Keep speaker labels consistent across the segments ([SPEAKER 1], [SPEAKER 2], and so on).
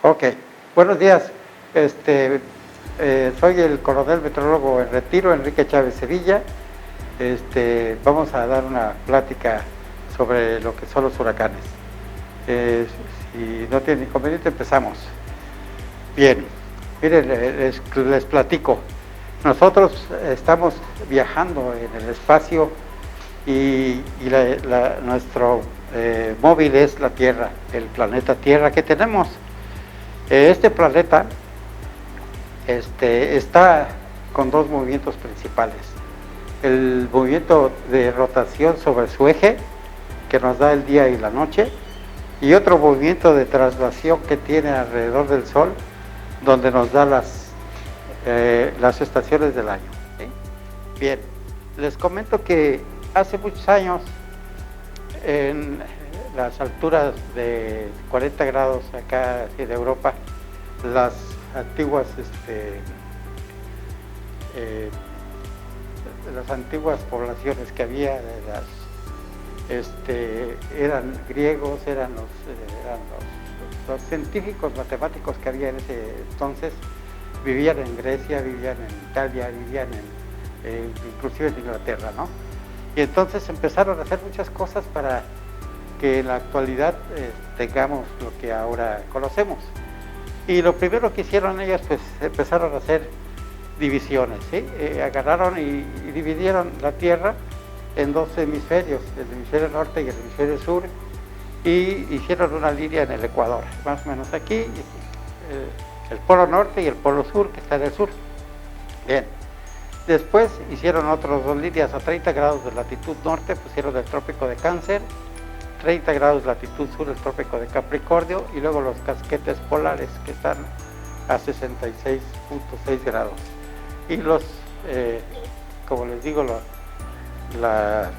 [SPEAKER 1] Ok, buenos días. Soy el coronel meteorólogo en retiro, Enrique Chávez Sevilla. Vamos a dar una plática sobre lo que son los huracanes. Si no tienen inconveniente, empezamos. Bien, miren, les platico. Nosotros estamos viajando en el espacio y nuestro móvil es la Tierra, el planeta Tierra que tenemos. Este planeta está con dos movimientos principales. El movimiento de rotación sobre su eje, que nos da el día y la noche, y otro movimiento de traslación que tiene alrededor del Sol, donde nos da las estaciones del año. ¿Sí? Bien, les comento que hace muchos años, en las alturas de 40 grados acá de Europa, las antiguas poblaciones que había, eran griegos, eran los científicos matemáticos que había en ese entonces, vivían en Grecia, vivían en Italia, vivían inclusive en Inglaterra, ¿no? Y entonces empezaron a hacer muchas cosas para que en la actualidad tengamos lo que ahora conocemos. Y lo primero que hicieron ellos, pues empezaron a hacer divisiones, ¿sí? Agarraron y dividieron la Tierra en dos hemisferios, el hemisferio norte y el hemisferio sur, y hicieron una línea en el Ecuador, más o menos aquí, el polo norte y el polo sur, que está en el sur. Bien, después hicieron otras dos líneas a 30 grados de latitud norte, pusieron el trópico de Cáncer, 30 grados de latitud sur, el trópico de Capricornio, y luego los casquetes polares que están a 66.6 grados. Y como les digo, la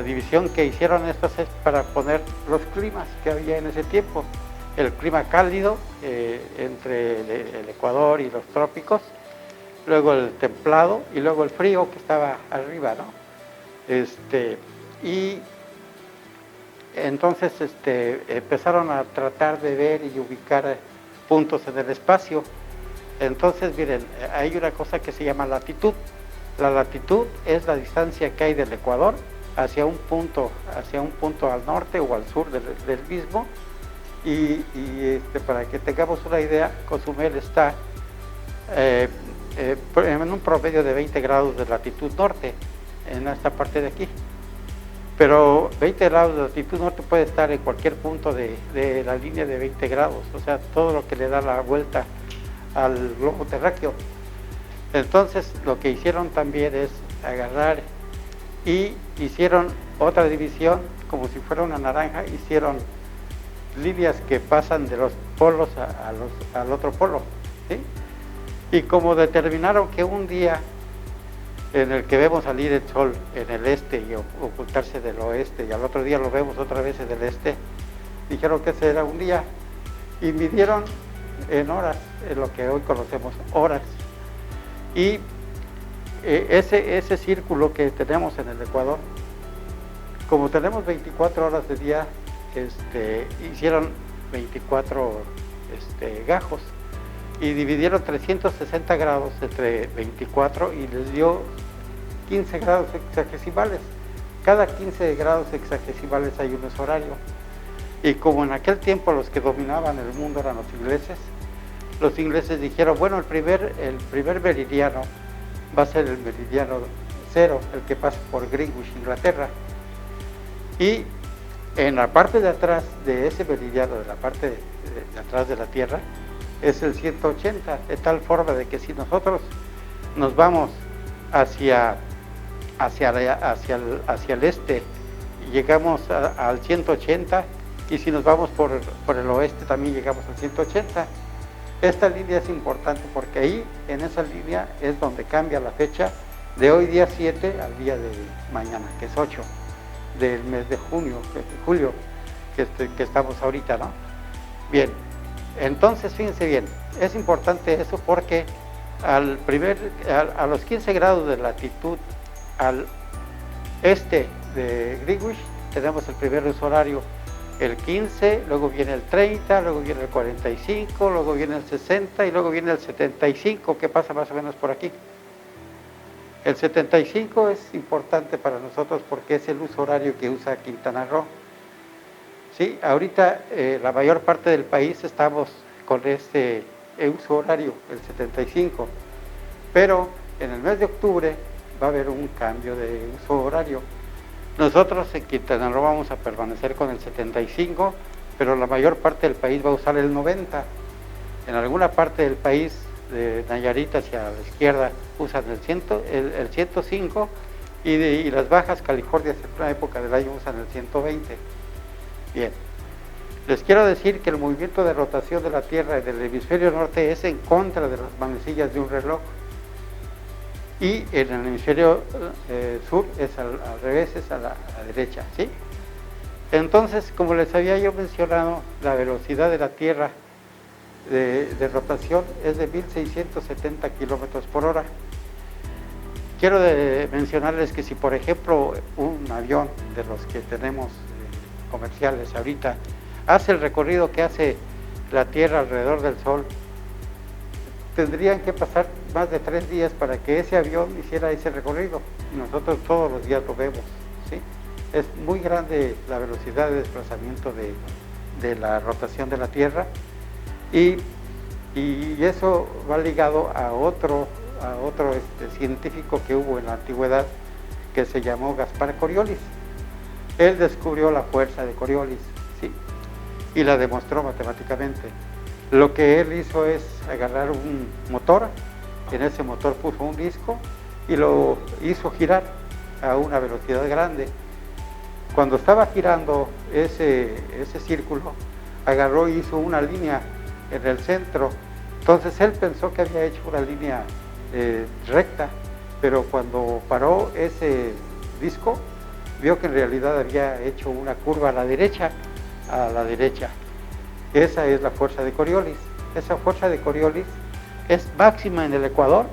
[SPEAKER 1] división que hicieron estas es para poner los climas que había en ese tiempo. El clima cálido entre el Ecuador y los trópicos, luego el templado y luego el frío que estaba arriba, ¿no? Y entonces empezaron a tratar de ver y ubicar puntos en el espacio. Entonces, miren, hay una cosa que se llama latitud. La latitud es la distancia que hay del Ecuador hacia un punto al norte o al sur del mismo. Y para que tengamos una idea, Cozumel está en un promedio de 20 grados de latitud norte, en esta parte de aquí. Pero 20 grados de latitud norte puede estar en cualquier punto de la línea de 20 grados, o sea, todo lo que le da la vuelta al globo terráqueo. Entonces, lo que hicieron también es agarrar y hicieron otra división, como si fuera una naranja, hicieron líneas que pasan de los polos al otro polo, ¿sí? Y como determinaron que un día en el que vemos salir el sol en el este y ocultarse del oeste, y al otro día lo vemos otra vez en el este, dijeron que ese era un día, y midieron en horas, en lo que hoy conocemos horas, y ese círculo que tenemos en el Ecuador, como tenemos 24 horas de día, hicieron 24 gajos, y dividieron 360 grados entre 24 y les dio 15 grados hexagesimales. Cada 15 grados hexagesimales hay un uso horario. Y como en aquel tiempo los que dominaban el mundo eran los ingleses dijeron, bueno, el primer meridiano va a ser el meridiano 0, el que pasa por Greenwich, Inglaterra. Y en la parte de atrás de ese meridiano, de la parte de atrás de la Tierra, es el 180, de tal forma de que si nosotros nos vamos hacia el este y llegamos al 180, y si nos vamos por el oeste también llegamos al 180. Esta línea es importante porque ahí, en esa línea, es donde cambia la fecha de hoy día 7 al día de mañana, que es 8 del mes de julio, que estamos ahorita, ¿no? Bien, entonces fíjense bien, es importante eso porque a los 15 grados de latitud al este de Greenwich tenemos el primer uso horario, el 15, luego viene el 30, luego viene el 45, luego viene el 60 y luego viene el 75, que pasa más o menos por aquí. El 75 es importante para nosotros porque es el uso horario que usa Quintana Roo. Sí, ahorita la mayor parte del país estamos con este uso horario, el 75, pero en el mes de octubre va a haber un cambio de uso horario. Nosotros en Quintana Roo vamos a permanecer con el 75, pero la mayor parte del país va a usar el 90. En alguna parte del país, de Nayarit hacia la izquierda, usan el 105 y las Bajas Californias en una época del año usan el 120. Bien, les quiero decir que el movimiento de rotación de la Tierra del hemisferio norte es en contra de las manecillas de un reloj, y en el hemisferio sur es al revés, es a la derecha, ¿sí? Entonces, como les había yo mencionado, la velocidad de la Tierra de rotación es de 1670 kilómetros por hora. Quiero mencionarles que si, por ejemplo, un avión de los que tenemos comerciales ahorita hace el recorrido que hace la Tierra alrededor del Sol, tendrían que pasar más de 3 días para que ese avión hiciera ese recorrido. Nosotros todos los días lo vemos, ¿sí? Es muy grande la velocidad de desplazamiento de la rotación de la Tierra, y eso va ligado a otro científico que hubo en la antigüedad, que se llamó Gaspar Coriolis. Él descubrió la fuerza de Coriolis, ¿sí? Y la demostró matemáticamente. Lo que él hizo es agarrar un motor, en ese motor puso un disco y lo hizo girar a una velocidad grande. Cuando estaba girando ese círculo, agarró y hizo una línea en el centro. Entonces él pensó que había hecho una línea recta, pero cuando paró ese disco, vio que en realidad había hecho una curva a la derecha. Esa es la fuerza de Coriolis. Esa fuerza de Coriolis es máxima en el ecuador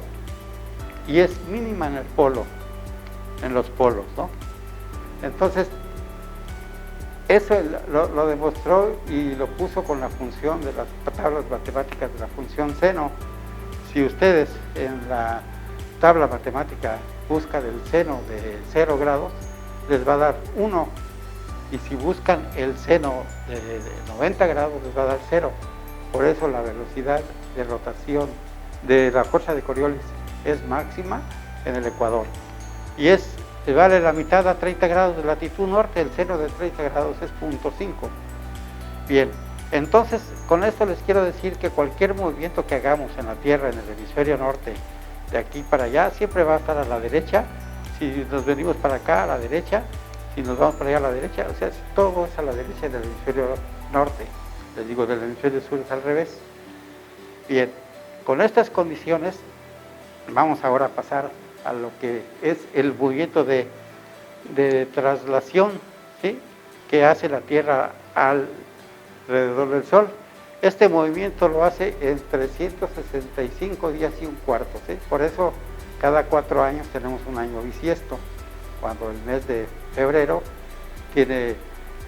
[SPEAKER 1] y es mínima en el polo, en los polos, ¿no? Entonces, eso lo demostró y lo puso con la función de las tablas matemáticas de la función seno. Si ustedes en la tabla matemática buscan el seno de 0 grados, les va a dar 1. Y si buscan el seno de 90 grados, les va a dar 0. Por eso la velocidad de rotación de la fuerza de Coriolis es máxima en el ecuador. Y vale la mitad a 30 grados de latitud norte, el seno de 30 grados es 0.5. Bien, entonces con esto les quiero decir que cualquier movimiento que hagamos en la Tierra, en el hemisferio norte, de aquí para allá, siempre va a estar a la derecha. Si nos venimos para acá, a la derecha. Si nos vamos para allá a la derecha, o sea, todo es a la derecha del hemisferio norte. Les digo, del hemisferio sur es al revés. Bien, con estas condiciones vamos ahora a pasar a lo que es el movimiento de traslación, ¿sí?, que hace la Tierra alrededor del Sol. Este movimiento lo hace en 365 días y un cuarto, ¿sí? Por eso cada 4 años tenemos un año bisiesto, cuando el mes de febrero tiene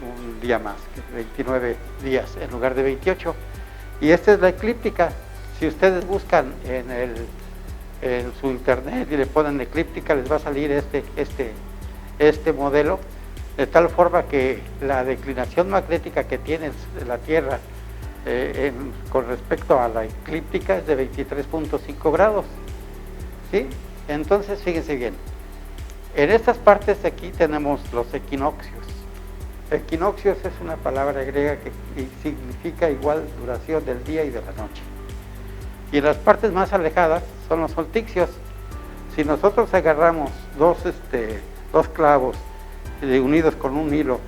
[SPEAKER 1] un día más, 29 días en lugar de 28. Y esta es la eclíptica. Si ustedes buscan en su internet y le ponen eclíptica, les va a salir este modelo, de tal forma que la declinación magnética que tiene la Tierra con respecto a la eclíptica es de 23.5 grados, ¿sí? Entonces, fíjense bien. En estas partes de aquí tenemos los equinoccios. Equinoccios es una palabra griega que significa igual duración del día y de la noche. Y en las partes más alejadas son los solsticios. Si nosotros agarramos dos clavos unidos con un hilo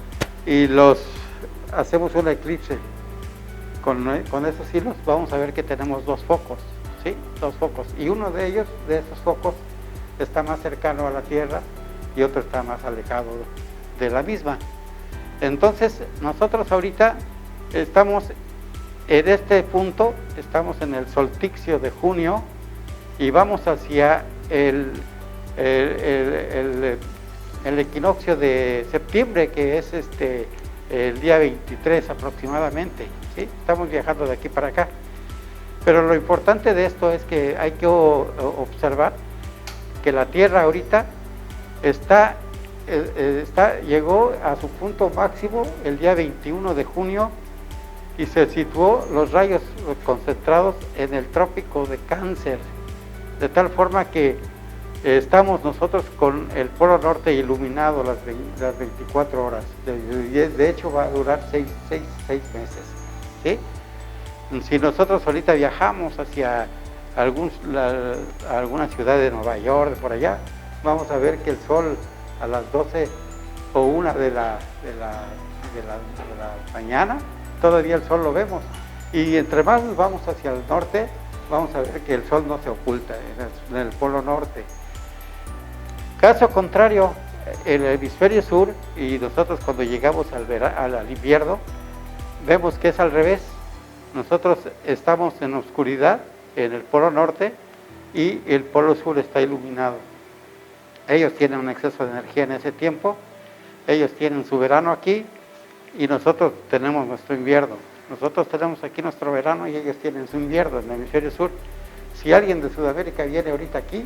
[SPEAKER 1] y los hacemos una eclipse con esos hilos, vamos a ver que tenemos 2 focos, ¿sí? 2 focos. Y uno de ellos, de esos focos, está más cercano a la Tierra y otro está más alejado de la misma. Entonces, nosotros ahorita estamos en este punto, estamos en el solsticio de junio y vamos hacia el equinoccio de septiembre, que es el día 23 aproximadamente, ¿sí? Estamos viajando de aquí para acá. Pero lo importante de esto es que hay que observar que la Tierra ahorita llegó a su punto máximo el día 21 de junio y se situó los rayos concentrados en el trópico de Cáncer, de tal forma que estamos nosotros con el polo norte iluminado las 24 horas. De hecho va a durar 6 meses, ¿sí? Si nosotros ahorita viajamos hacia alguna ciudad de Nueva York, por allá, vamos a ver que el sol a las 12 o 1 de la mañana, todavía el sol lo vemos. Y entre más nos vamos hacia el norte, vamos a ver que el sol no se oculta en el polo norte. Caso contrario, el hemisferio sur, y nosotros cuando llegamos al invierno, vemos que es al revés. Nosotros estamos en oscuridad en el polo norte y el polo sur está iluminado. Ellos tienen un exceso de energía en ese tiempo, ellos tienen su verano aquí y nosotros tenemos nuestro invierno. Nosotros tenemos aquí nuestro verano y ellos tienen su invierno en el hemisferio sur. Si alguien de Sudamérica viene ahorita aquí,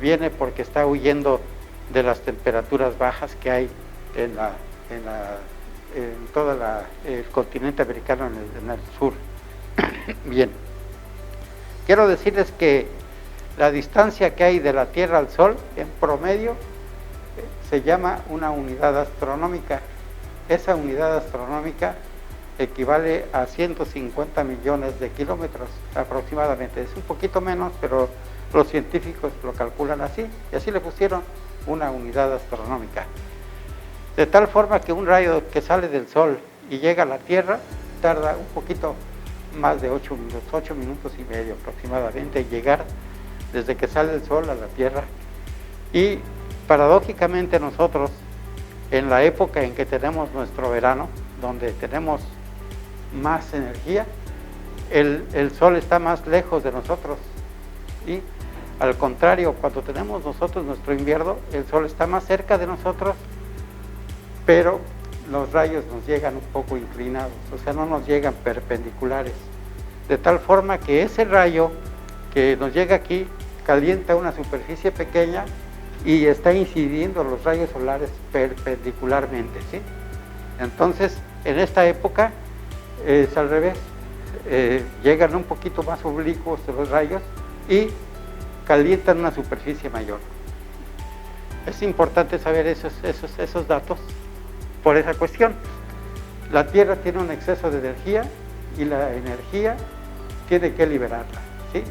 [SPEAKER 1] viene porque está huyendo de las temperaturas bajas que hay en todo el continente americano en el sur. Bien, quiero decirles que la distancia que hay de la Tierra al Sol en promedio se llama una unidad astronómica. Esa unidad astronómica equivale a 150 millones de kilómetros aproximadamente. Es un poquito menos, pero los científicos lo calculan así, y así le pusieron una unidad astronómica. De tal forma que un rayo que sale del Sol y llega a la Tierra tarda un poquito más de 8 minutos y medio aproximadamente en llegar desde que sale el Sol a la Tierra. Y paradójicamente nosotros, en la época en que tenemos nuestro verano, donde tenemos más energía, el Sol está más lejos de nosotros. Y al contrario, cuando tenemos nosotros nuestro invierno, el Sol está más cerca de nosotros, pero los rayos nos llegan un poco inclinados, o sea, no nos llegan perpendiculares, de tal forma que ese rayo que nos llega aquí calienta una superficie pequeña y está incidiendo los rayos solares perpendicularmente, ¿sí? Entonces, en esta época es al revés, llegan un poquito más oblicuos los rayos y calientan una superficie mayor. Es importante saber esos datos por esa cuestión. La Tierra tiene un exceso de energía y la energía tiene que liberarla, ¿sí?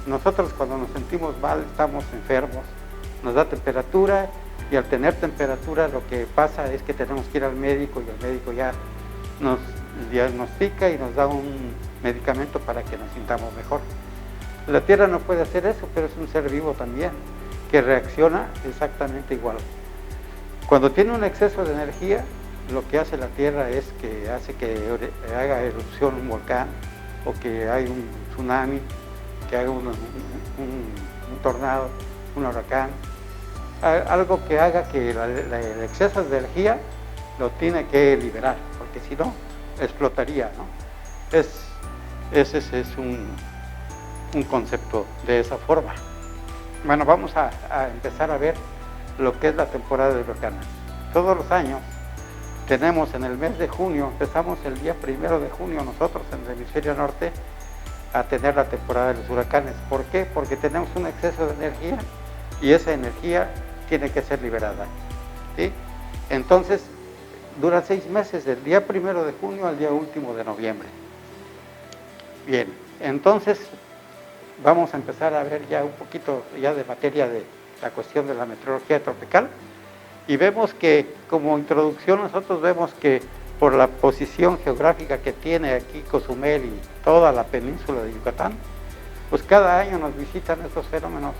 [SPEAKER 1] Nosotros cuando nos sentimos mal, estamos enfermos, nos da temperatura y al tener temperatura lo que pasa es que tenemos que ir al médico y el médico ya nos diagnostica y nos da un medicamento para que nos sintamos mejor. La Tierra no puede hacer eso, pero es un ser vivo también que reacciona exactamente igual. Cuando tiene un exceso de energía, lo que hace la Tierra es que hace que haga erupción un volcán, o que hay un tsunami, que haga un tornado, un huracán, algo que haga que el exceso de energía lo tiene que liberar, porque si no, explotaría, ¿no? Ese es un concepto de esa forma. Bueno, vamos a empezar a ver lo que es la temporada de huracanes. Todos los años tenemos en el mes de junio, empezamos el día 1 de junio nosotros en el hemisferio norte a tener la temporada de los huracanes. ¿Por qué? Porque tenemos un exceso de energía y esa energía tiene que ser liberada, ¿sí? Entonces, dura 6 meses, del día 1 de junio al día último de noviembre. Bien, entonces vamos a empezar a ver ya un poquito ya de materia de la cuestión de la meteorología tropical, y vemos que como introducción nosotros vemos que por la posición geográfica que tiene aquí Cozumel y toda la península de Yucatán, pues cada año nos visitan estos fenómenos,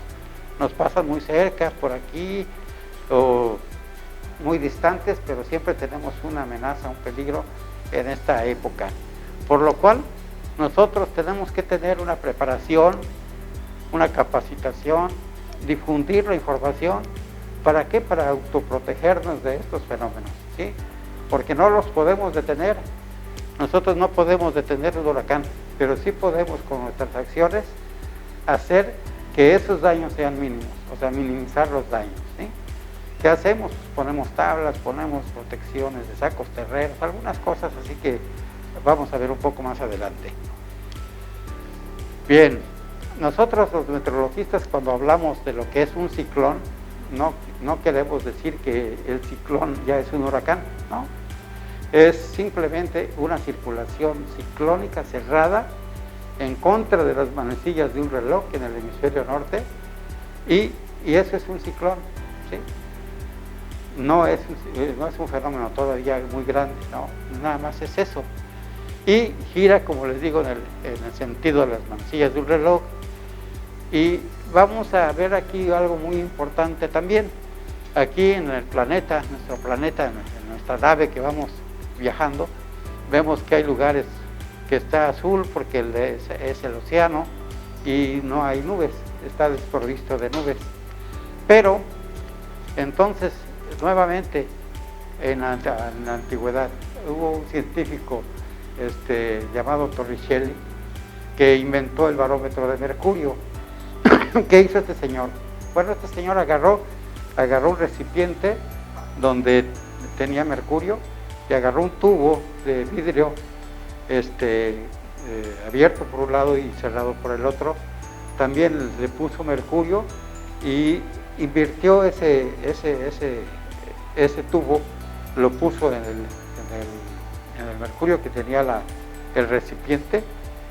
[SPEAKER 1] nos pasan muy cerca por aquí o muy distantes, pero siempre tenemos una amenaza, un peligro en esta época, por lo cual nosotros tenemos que tener una preparación, una capacitación, difundir la información. ¿Para qué? Para autoprotegernos de estos fenómenos, ¿sí? porque no los podemos detener. Nosotros no podemos detener el huracán, pero sí podemos con nuestras acciones hacer que esos daños sean mínimos, o sea, minimizar los daños, ¿sí? ¿Qué hacemos? Ponemos tablas, ponemos protecciones de sacos terreros, algunas cosas así que vamos a ver un poco más adelante. Bien, nosotros los meteorologistas cuando hablamos de lo que es un ciclón, no queremos decir que el ciclón ya es un huracán, ¿no? Es simplemente una circulación ciclónica cerrada en contra de las manecillas de un reloj en el hemisferio norte, y eso es un ciclón, ¿sí? No es un fenómeno todavía muy grande, no, nada más es eso. Y gira, como les digo, en el sentido de las manecillas de un reloj. Y vamos a ver aquí algo muy importante también. Aquí en el planeta, nuestro planeta, en nuestra nave que vamos viajando, vemos que hay lugares que está azul porque es el océano y no hay nubes, está desprovisto de nubes. Pero entonces, nuevamente, en la antigüedad, hubo un científico llamado Torricelli que inventó el barómetro de mercurio. ¿Qué hizo este señor? Bueno, este señor agarró un recipiente donde tenía mercurio y agarró un tubo de vidrio abierto por un lado y cerrado por el otro. También le puso mercurio y invirtió ese tubo, lo puso en el mercurio que tenía el recipiente,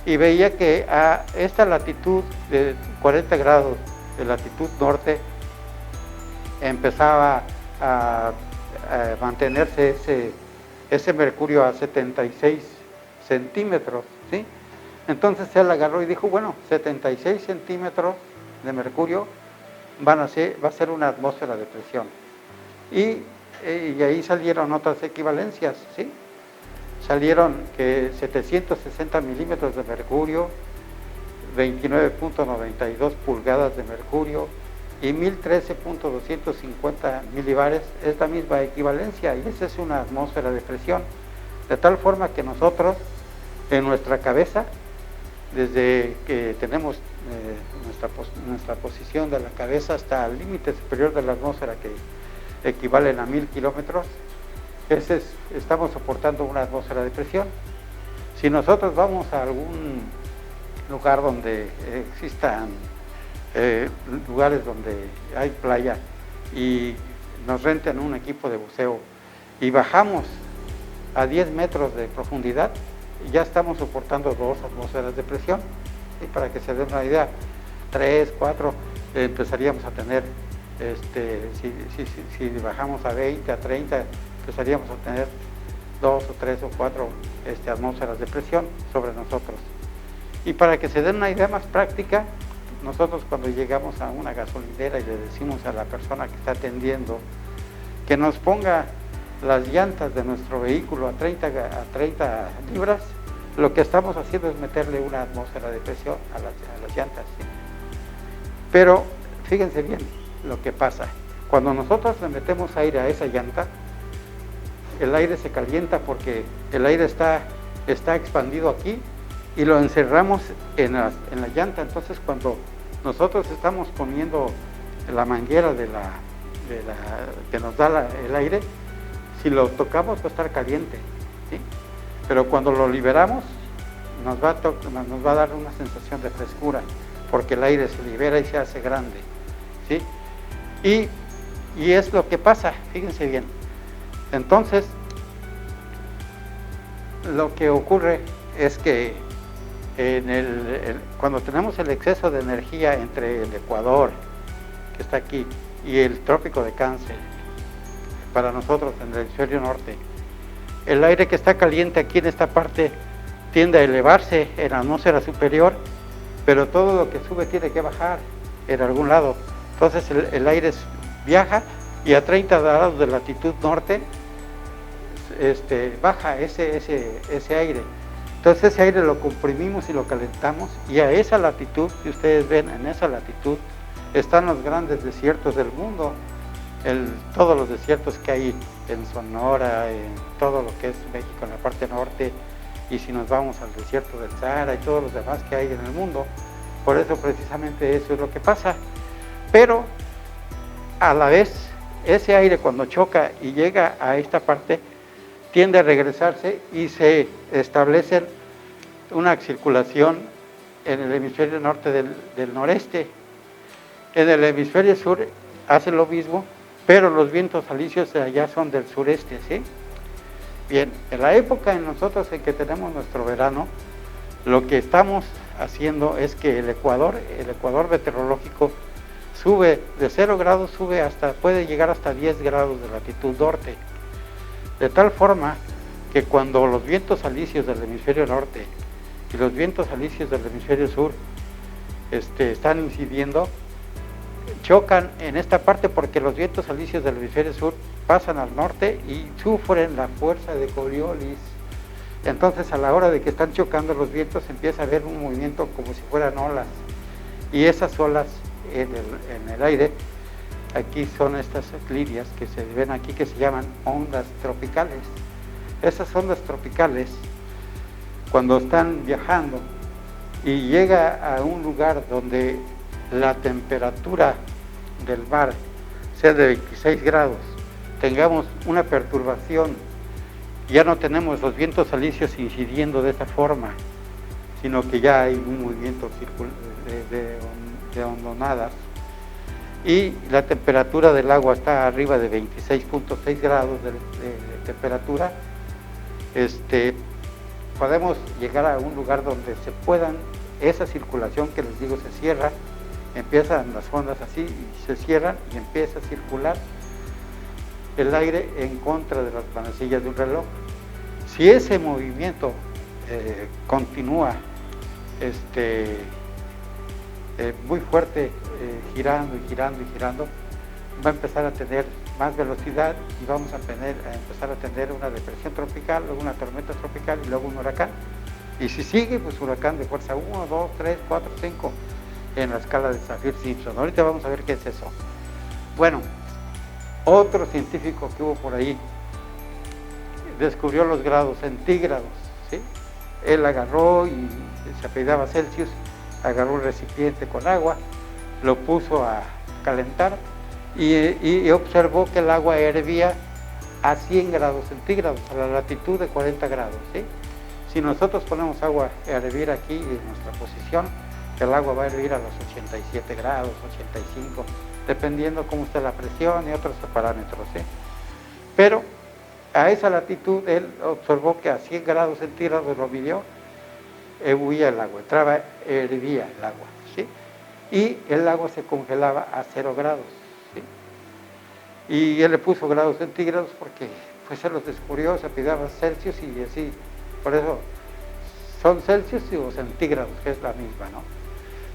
[SPEAKER 1] y veía que a esta latitud de 40 grados de latitud norte empezaba a mantenerse ese mercurio a 76 centímetros, ¿sí? Entonces él agarró y dijo, bueno, 76 centímetros de mercurio va a ser una atmósfera de presión. Y ahí salieron otras equivalencias, ¿sí? Salieron que 760 milímetros de mercurio, 29.92 pulgadas de mercurio y 1013.250 milibares es la misma equivalencia, y esa es una atmósfera de presión. De tal forma que nosotros, en nuestra cabeza, desde que tenemos nuestra posición de la cabeza hasta el límite superior de la atmósfera, que equivalen a 1000 kilómetros, estamos soportando una atmósfera de presión. Si nosotros vamos a algún lugar donde existan lugares donde hay playa y nos renten un equipo de buceo y bajamos a 10 metros de profundidad, ya estamos soportando 2 atmósferas de presión. Y para que se den una idea, 3, 4, empezaríamos a tener, si bajamos a 20, a 30, empezaríamos a tener 2 o 3 o 4 atmósferas de presión sobre nosotros. Y para que se den una idea más práctica, nosotros cuando llegamos a una gasolinera y le decimos a la persona que está atendiendo que nos ponga las llantas de nuestro vehículo a 30 libras, lo que estamos haciendo es meterle una atmósfera de presión a las llantas, ¿sí? Pero fíjense bien lo que pasa. Cuando nosotros le metemos aire a esa llanta, el aire se calienta porque el aire está expandido aquí y lo encerramos en la llanta. Entonces, cuando nosotros estamos poniendo la manguera que nos da el aire, si lo tocamos va a estar caliente, ¿sí? Pero cuando lo liberamos nos va a dar una sensación de frescura, porque el aire se libera y se hace grande, ¿sí? Y es lo que pasa, fíjense bien. Entonces, lo que ocurre es que cuando tenemos el exceso de energía entre el Ecuador, que está aquí, y el trópico de Cáncer, para nosotros en el hemisferio norte, el aire que está caliente aquí en esta parte tiende a elevarse en la atmósfera superior, pero todo lo que sube tiene que bajar en algún lado. Entonces el aire viaja y a 30 grados de latitud norte baja ese aire. Entonces ese aire lo comprimimos y lo calentamos, y a esa latitud, si ustedes ven, en esa latitud están los grandes desiertos del mundo. todos los desiertos que hay en Sonora, en todo lo que es México, en la parte norte, y si nos vamos al desierto del Sahara y todos los demás que hay en el mundo. Por eso precisamente eso es lo que pasa. Pero a la vez, ese aire cuando choca y llega a esta parte, tiende a regresarse y se establece una circulación en el hemisferio norte del noreste. En el hemisferio sur hace lo mismo, pero los vientos alisios de allá son del sureste, ¿sí? Bien, en la época en nosotros en que tenemos nuestro verano, lo que estamos haciendo es que el ecuador meteorológico sube de 0 grados, puede llegar hasta 10 grados de latitud norte. De tal forma que cuando los vientos alisios del hemisferio norte y los vientos alisios del hemisferio sur están incidiendo, chocan en esta parte porque los vientos alisios del hemisferio sur pasan al norte y sufren la fuerza de Coriolis. Entonces a la hora de que están chocando los vientos empieza a haber un movimiento como si fueran olas, y esas olas en el aire, aquí son estas líneas que se ven aquí que se llaman ondas tropicales. Esas ondas tropicales, cuando están viajando y llega a un lugar donde la temperatura del mar sea de 26 grados, tengamos una perturbación, ya no tenemos los vientos alisios incidiendo de esa forma, sino que ya hay un movimiento de hondonadas, y la temperatura del agua está arriba de 26.6 grados de temperatura, podemos llegar a un lugar donde esa circulación que les digo se cierra, empiezan las ondas así y se cierran y empieza a circular el aire en contra de las manecillas de un reloj. Si ese movimiento continúa muy fuerte, girando y girando y girando, va a empezar a tener más velocidad y vamos a empezar a tener una depresión tropical, luego una tormenta tropical y luego un huracán. Y si sigue, pues huracán de fuerza 1, 2, 3, 4, 5 en la escala de Saffir-Simpson. Ahorita vamos a ver qué es eso. Bueno, otro científico que hubo por ahí descubrió los grados centígrados, ¿sí? Él agarró y se apellidaba Celsius, agarró un recipiente con agua, lo puso a calentar y observó que el agua hervía a 100 grados centígrados, a la latitud de 40 grados, ¿sí? Si nosotros ponemos agua a hervir aquí en nuestra posición, el agua va a hervir a los 87 grados, 85, dependiendo cómo esté la presión y otros parámetros, ¿sí? Pero a esa latitud él observó que a 100 grados centígrados lo midió, huía el agua, hervía el agua, ¿sí? Y el agua se congelaba a 0 grados, ¿sí? Y él le puso grados centígrados porque pues él los descubrió, se apellidaba Celsius y así, por eso son Celsius o centígrados, que es la misma, ¿no?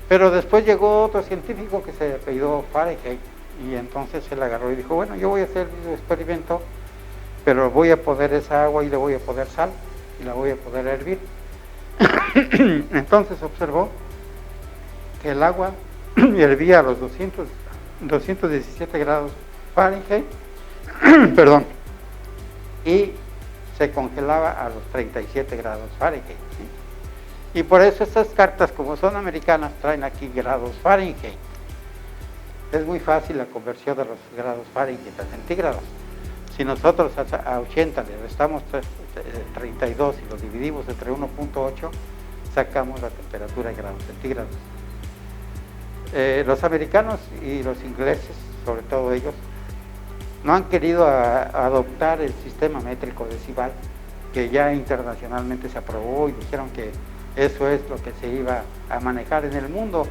[SPEAKER 1] Pero después llegó otro científico que se apellidó Fahrenheit y entonces él agarró y dijo, bueno, yo voy a hacer un experimento, pero voy a poner esa agua y le voy a poner sal y la voy a poder hervir. Entonces observó que el agua hervía a los 217 grados Fahrenheit, perdón, y se congelaba a los 37 grados Fahrenheit, ¿sí? Y por eso estas cartas, como son americanas, traen aquí grados Fahrenheit. Es muy fácil la conversión de los grados Fahrenheit a centígrados. Si nosotros a 80 le restamos 32 y lo dividimos entre 1.8, sacamos la temperatura en grados centígrados. Los americanos y los ingleses, sobre todo ellos, no han querido adoptar el sistema métrico decimal, que ya internacionalmente se aprobó y dijeron que eso es lo que se iba a manejar en el mundo.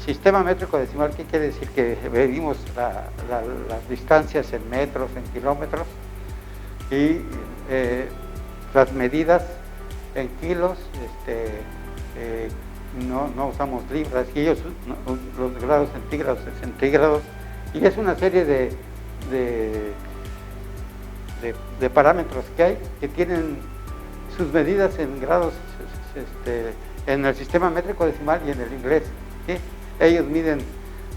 [SPEAKER 1] Sistema métrico decimal, ¿qué quiere decir? Que medimos las distancias en metros, en kilómetros, y las medidas en kilos, no usamos libras, y ellos los grados centígrados, y es una serie de parámetros que hay, que tienen sus medidas en grados, en el sistema métrico decimal y en el inglés, ¿sí? Ellos miden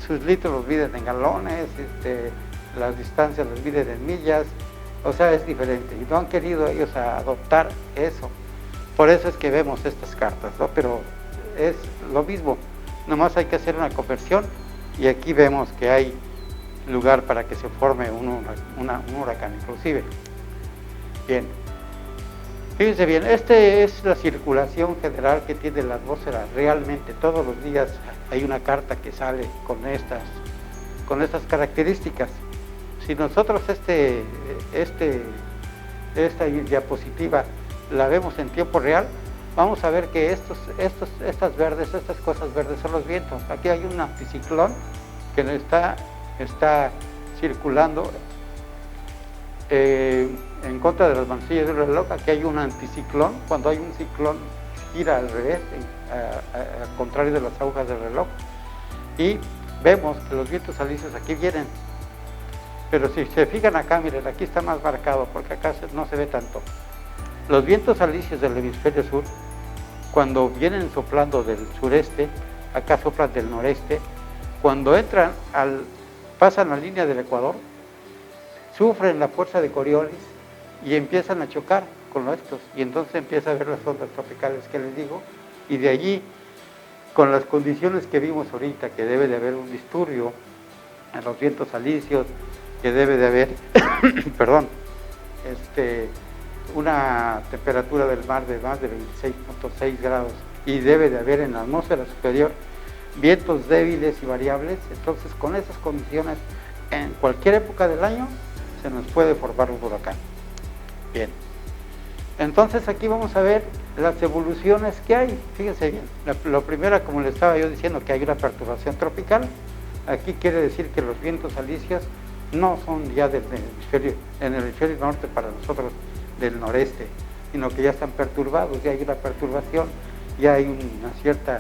[SPEAKER 1] sus litros, los miden en galones, las distancias las miden en millas, o sea, es diferente, y no han querido ellos adoptar eso. Por eso es que vemos estas cartas, ¿no? Pero es lo mismo, nomás hay que hacer una conversión, y aquí vemos que hay lugar para que se forme un huracán inclusive. Bien, fíjense bien, esta es la circulación general que tiene la atmósfera. Realmente todos los días hay una carta que sale con estas características. Si nosotros esta diapositiva la vemos en tiempo real, vamos a ver que estas cosas verdes son los vientos. Aquí hay un anticiclón que está circulando en contra de las manecillas del reloj. Aquí hay un anticiclón. Cuando hay un ciclón, gira al revés, al contrario de las agujas del reloj, y vemos que los vientos alisios aquí vienen. Pero si se fijan acá, miren, aquí está más marcado porque acá no se ve tanto. Los vientos alisios del hemisferio sur, cuando vienen soplando del sureste, acá soplan del noreste, cuando entran pasan la línea del Ecuador, sufren la fuerza de Coriolis y empiezan a chocar con estos, y entonces empieza a ver las ondas tropicales que les digo, y de allí, con las condiciones que vimos ahorita, que debe de haber un disturbio en los vientos alisios, que debe de haber, perdón, una temperatura del mar de más de 26.6 grados, y debe de haber en la atmósfera superior vientos débiles y variables. Entonces, con esas condiciones, en cualquier época del año, se nos puede formar un huracán. Bien, entonces aquí vamos a ver las evoluciones que hay. Fíjense bien, lo primero, como les estaba yo diciendo, que hay una perturbación tropical. Aquí quiere decir que los vientos alisios no son ya en el hemisferio norte para nosotros del noreste, sino que ya están perturbados, ya hay una perturbación, ya hay un cierto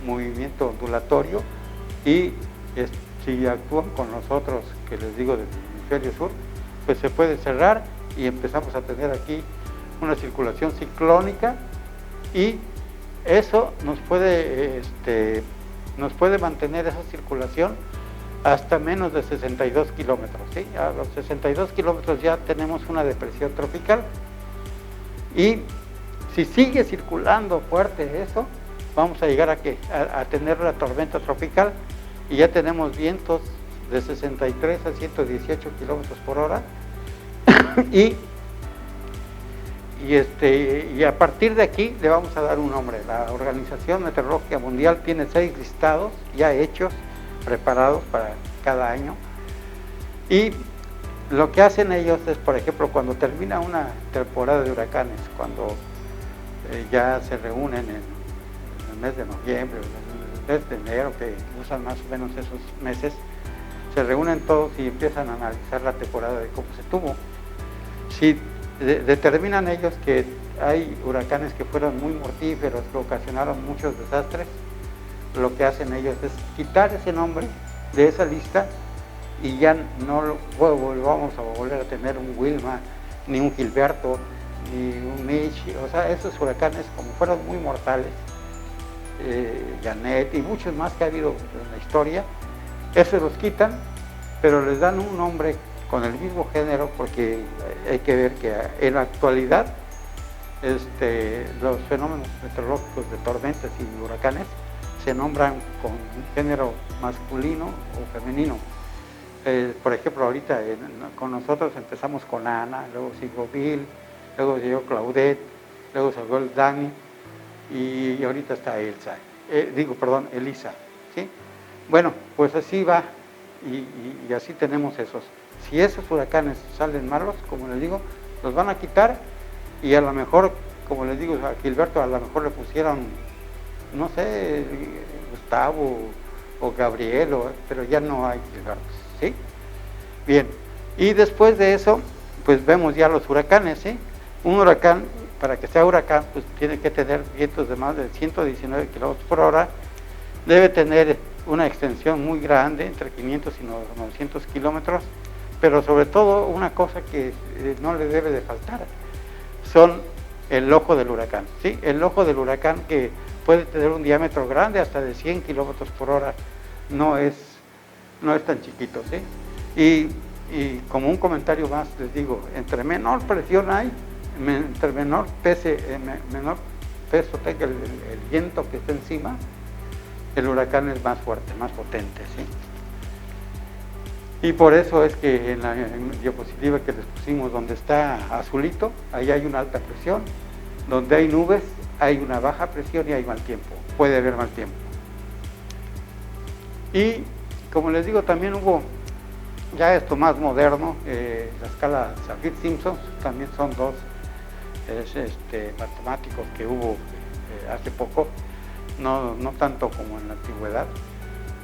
[SPEAKER 1] movimiento ondulatorio, y si actúan con nosotros, que les digo del hemisferio sur, pues se puede cerrar y empezamos a tener aquí una circulación ciclónica, y eso nos puede mantener esa circulación hasta menos de 62 kilómetros, ¿sí? A los 62 kilómetros ya tenemos una depresión tropical, y si sigue circulando fuerte eso, vamos a llegar a tener la tormenta tropical, y ya tenemos vientos de 63 a 118 kilómetros por hora, y a partir de aquí le vamos a dar un nombre. La Organización Meteorológica Mundial tiene 6 listados ya hechos, preparados para cada año, y lo que hacen ellos es, por ejemplo, cuando termina una temporada de huracanes, cuando ya se reúnen en el mes de noviembre, en el mes de enero, que usan más o menos esos meses, se reúnen todos y empiezan a analizar la temporada de cómo se tuvo. Si determinan ellos que hay huracanes que fueron muy mortíferos, que ocasionaron muchos desastres, lo que hacen ellos es quitar ese nombre de esa lista, y ya no vamos a volver a tener un Wilma, ni un Gilberto, ni un Mitch. O sea, esos huracanes, como fueron muy mortales, Janet y muchos más que ha habido en la historia, esos los quitan, pero les dan un nombre con el mismo género, porque hay que ver que en la actualidad los fenómenos meteorológicos de tormentas y huracanes se nombran con un género masculino o femenino. Por ejemplo, ahorita con nosotros empezamos con Ana, luego siguió Bill, luego siguió Claudette, luego siguió el Dani, y ahorita está Elisa, ¿sí? Bueno, pues así va, y así tenemos esos. Si esos huracanes salen malos, como les digo, los van a quitar, y a lo mejor, como les digo, a Gilberto a lo mejor le pusieron, no sé, Gustavo o Gabriel, pero ya no hay Gilbertos, ¿sí? Bien, y después de eso, pues vemos ya los huracanes, ¿sí? Un huracán, para que sea huracán, pues tiene que tener vientos de más de 119 kilómetros por hora, debe tener una extensión muy grande, entre 500 y 900 kilómetros, pero sobre todo una cosa que no le debe de faltar, son el ojo del huracán, ¿sí? El ojo del huracán, que puede tener un diámetro grande, hasta de 100 kilómetros por hora, no es tan chiquito, ¿sí? Y Y como un comentario más les digo, entre menor presión hay, entre menor peso tenga el viento que está encima, el huracán es más fuerte, más potente, ¿sí? Y por eso es que en la diapositiva que les pusimos, donde está azulito, ahí hay una alta presión, donde hay nubes, hay una baja presión y hay mal tiempo, puede haber mal tiempo. Y como les digo, también hubo ya esto más moderno, la escala Saffir-Simpson, también son dos matemáticos que hubo hace poco, no tanto como en la antigüedad,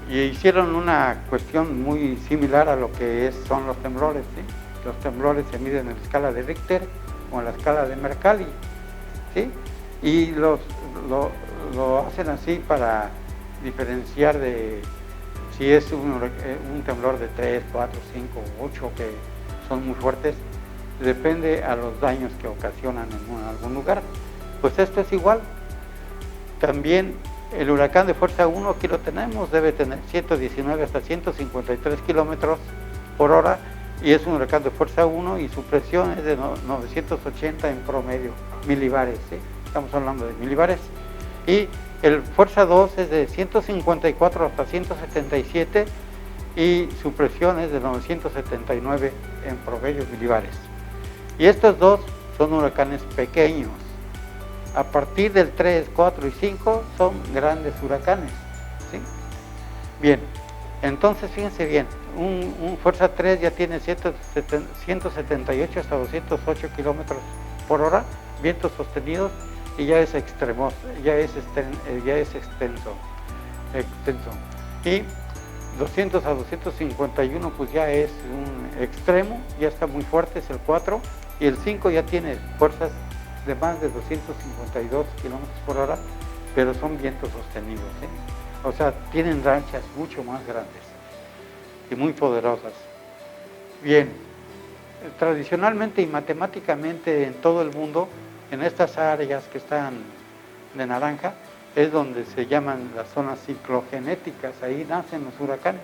[SPEAKER 1] y hicieron una cuestión muy similar a lo que son los temblores, ¿sí? Los temblores se miden en la escala de Richter o en la escala de Mercalli, ¿sí? Y lo hacen así para diferenciar de si es un temblor de 3, 4, 5, 8 que son muy fuertes, depende a los daños que ocasionan en algún lugar. Pues esto es igual. También el huracán de fuerza 1, aquí lo tenemos, debe tener 119 hasta 153 kilómetros por hora, y es un huracán de fuerza 1 y su presión es de 980 en promedio, milibares, ¿sí? Estamos hablando de milibares. Y el fuerza 2 es de 154 hasta 177 y su presión es de 979 en promedio milibares. Y estos dos son huracanes pequeños. A partir del 3, 4 y 5 son grandes huracanes, ¿sí? Bien, entonces fíjense bien, un fuerza 3 ya tiene 178 hasta 208 kilómetros por hora, vientos sostenidos, y ya es extremo, ya es extenso. Y 200 a 251 pues ya es un extremo, ya está muy fuerte, es el 4, y el 5 ya tiene fuerzas de más de 252 kilómetros por hora, pero son vientos sostenidos, ¿sí? O sea, tienen rachas mucho más grandes y muy poderosas. Bien, tradicionalmente y matemáticamente en todo el mundo, en estas áreas que están de naranja, es donde se llaman las zonas ciclogenéticas, ahí nacen los huracanes.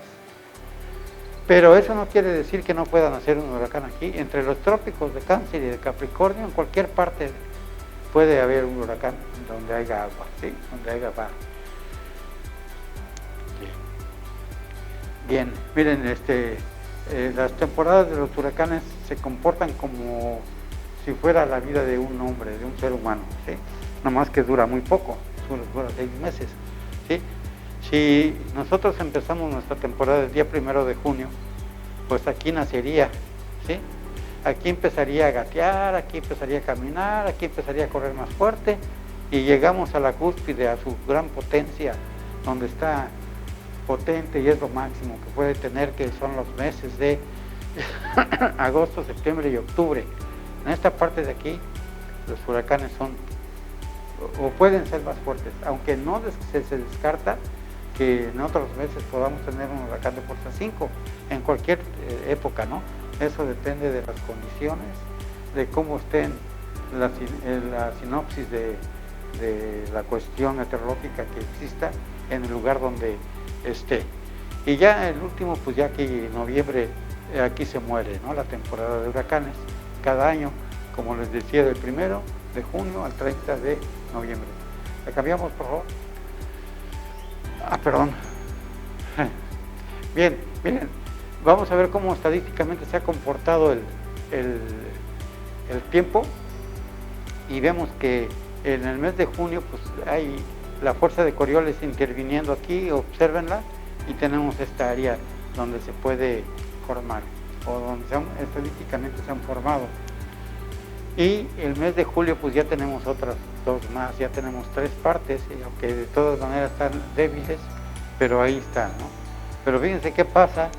[SPEAKER 1] Pero eso no quiere decir que no puedan hacer un huracán aquí. Entre los trópicos de Cáncer y de Capricornio, en cualquier parte puede haber un huracán donde haya agua, ¿sí? Donde haya mar. Bien, miren, las temporadas de los huracanes se comportan como si fuera la vida de un hombre, de un ser humano, ¿sí? Nomás que dura muy poco, dura 6 meses, ¿sí? Si nosotros empezamos nuestra temporada el día 1 de junio, pues aquí nacería, ¿sí? Aquí empezaría a gatear, aquí empezaría a caminar, aquí empezaría a correr más fuerte, y llegamos a la cúspide, a su gran potencia, donde está potente y es lo máximo que puede tener, que son los meses de agosto, septiembre y octubre. En esta parte de aquí, los huracanes son, o pueden ser más fuertes, aunque no se descarta que en otros meses podamos tener un huracán de fuerza 5, en cualquier época, ¿no? Eso depende de las condiciones, de cómo estén la sinopsis de la cuestión meteorológica que exista en el lugar donde esté. Y ya el último, pues ya que en noviembre aquí se muere, ¿no? La temporada de huracanes, cada año, como les decía, del 1 de junio al 30 de noviembre. ¿La cambiamos, por favor? Perdón. Bien, miren, vamos a ver cómo estadísticamente se ha comportado el tiempo, y vemos que en el mes de junio pues hay la fuerza de Coriolis interviniendo aquí, obsérvenla, y tenemos esta área donde se puede formar, o donde estadísticamente se han formado. Y el mes de julio pues ya tenemos otras 2 más, ya tenemos 3 partes, aunque de todas maneras están débiles, pero ahí están, ¿no? Pero fíjense qué pasa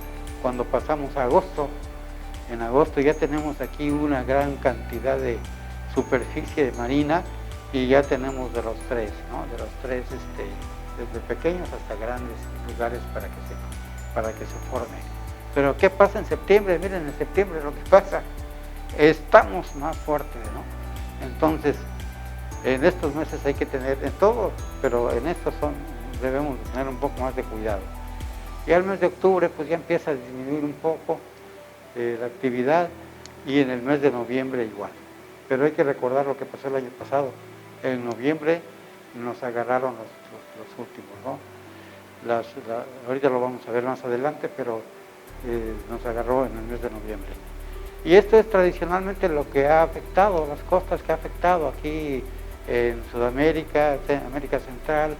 [SPEAKER 1] cuando pasamos a agosto. En agosto ya tenemos aquí una gran cantidad de superficie marina, y ya tenemos de los 3, ¿no? De los 3, desde pequeños hasta grandes lugares para que se forme. Pero ¿qué pasa en septiembre? Miren, en septiembre lo que pasa, estamos más fuertes, ¿no? Entonces, en estos meses hay que tener, en todo, pero en estos debemos tener un poco más de cuidado. Y al mes de octubre pues ya empieza a disminuir un poco, la actividad, y en el mes de noviembre igual. Pero hay que recordar lo que pasó el año pasado. En noviembre nos agarraron los últimos, ¿no? Ahorita lo vamos a ver más adelante, pero nos agarró en el mes de noviembre. Y esto es tradicionalmente lo que ha afectado, las costas que ha afectado aquí en Sudamérica, América Central,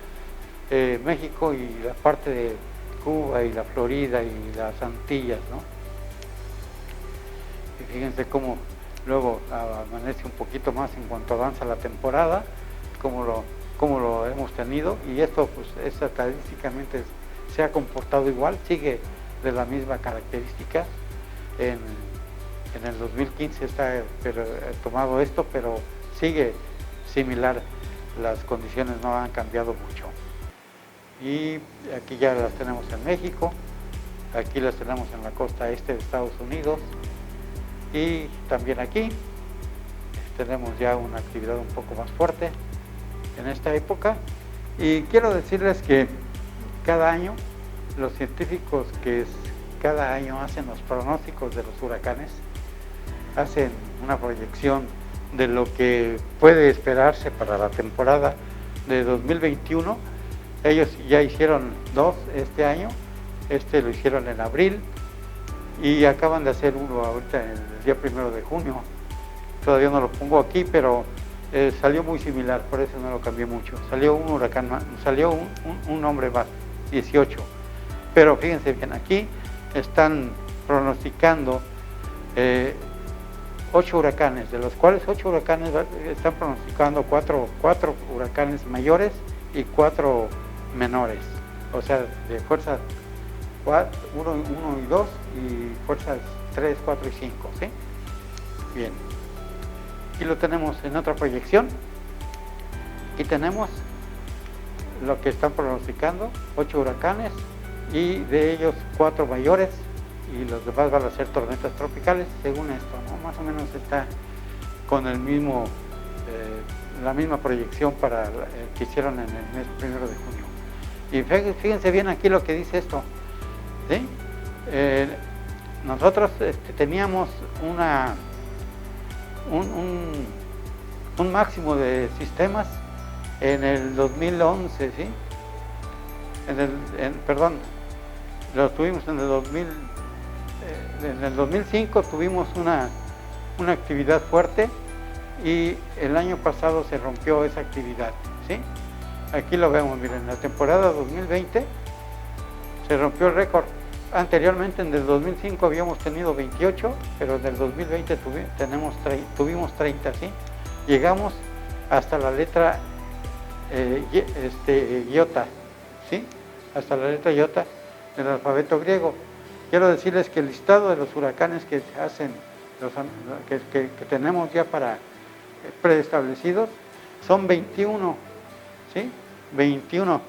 [SPEAKER 1] México y la parte de Cuba y la Florida y las Antillas, ¿no? Y fíjense cómo luego amanece un poquito más en cuanto avanza la temporada, cómo lo hemos tenido, y esto pues estadísticamente se ha comportado igual, sigue de la misma característica. En el 2015 está tomado esto, pero sigue similar, las condiciones no han cambiado mucho. Y aquí ya las tenemos en México, aquí las tenemos en la costa este de Estados Unidos, y también aquí tenemos ya una actividad un poco más fuerte en esta época. Y quiero decirles que cada año los científicos que cada año hacen los pronósticos de los huracanes, hacen una proyección de lo que puede esperarse para la temporada de 2021. Ellos ya hicieron 2 este año, lo hicieron en abril, y acaban de hacer uno ahorita el día 1 de junio. Todavía no lo pongo aquí, pero salió muy similar, por eso no lo cambié mucho. Salió un huracán más, salió un nombre más, 18. Pero fíjense bien, aquí están pronosticando 8 huracanes, de los cuales 8 huracanes están pronosticando 4 huracanes mayores y 4 menores, o sea, de fuerza 1 y 2 y fuerzas 3, 4 y 5, ¿sí? Bien, aquí lo tenemos en otra proyección. Aquí tenemos lo que están pronosticando, 8 huracanes, y de ellos 4 mayores, y los demás van a ser tormentas tropicales, según esto, ¿no? Más o menos está con el mismo, la misma proyección para que hicieron en el mes 1 de junio. Y fíjense bien aquí lo que dice esto, ¿sí? Nosotros teníamos un máximo de sistemas en el 2011, ¿sí? Perdón, lo tuvimos en el 2000. En el 2005 tuvimos una actividad fuerte, y el año pasado se rompió esa actividad, ¿sí? Aquí lo vemos, miren, en la temporada 2020 se rompió el récord. Anteriormente, en el 2005 habíamos tenido 28, pero en el 2020 tuvimos 30, ¿sí? Llegamos hasta la letra iota, ¿sí? Hasta la letra iota del alfabeto griego. Quiero decirles que el listado de los huracanes que hacen, que tenemos ya para preestablecidos, son 21, ¿sí? 21.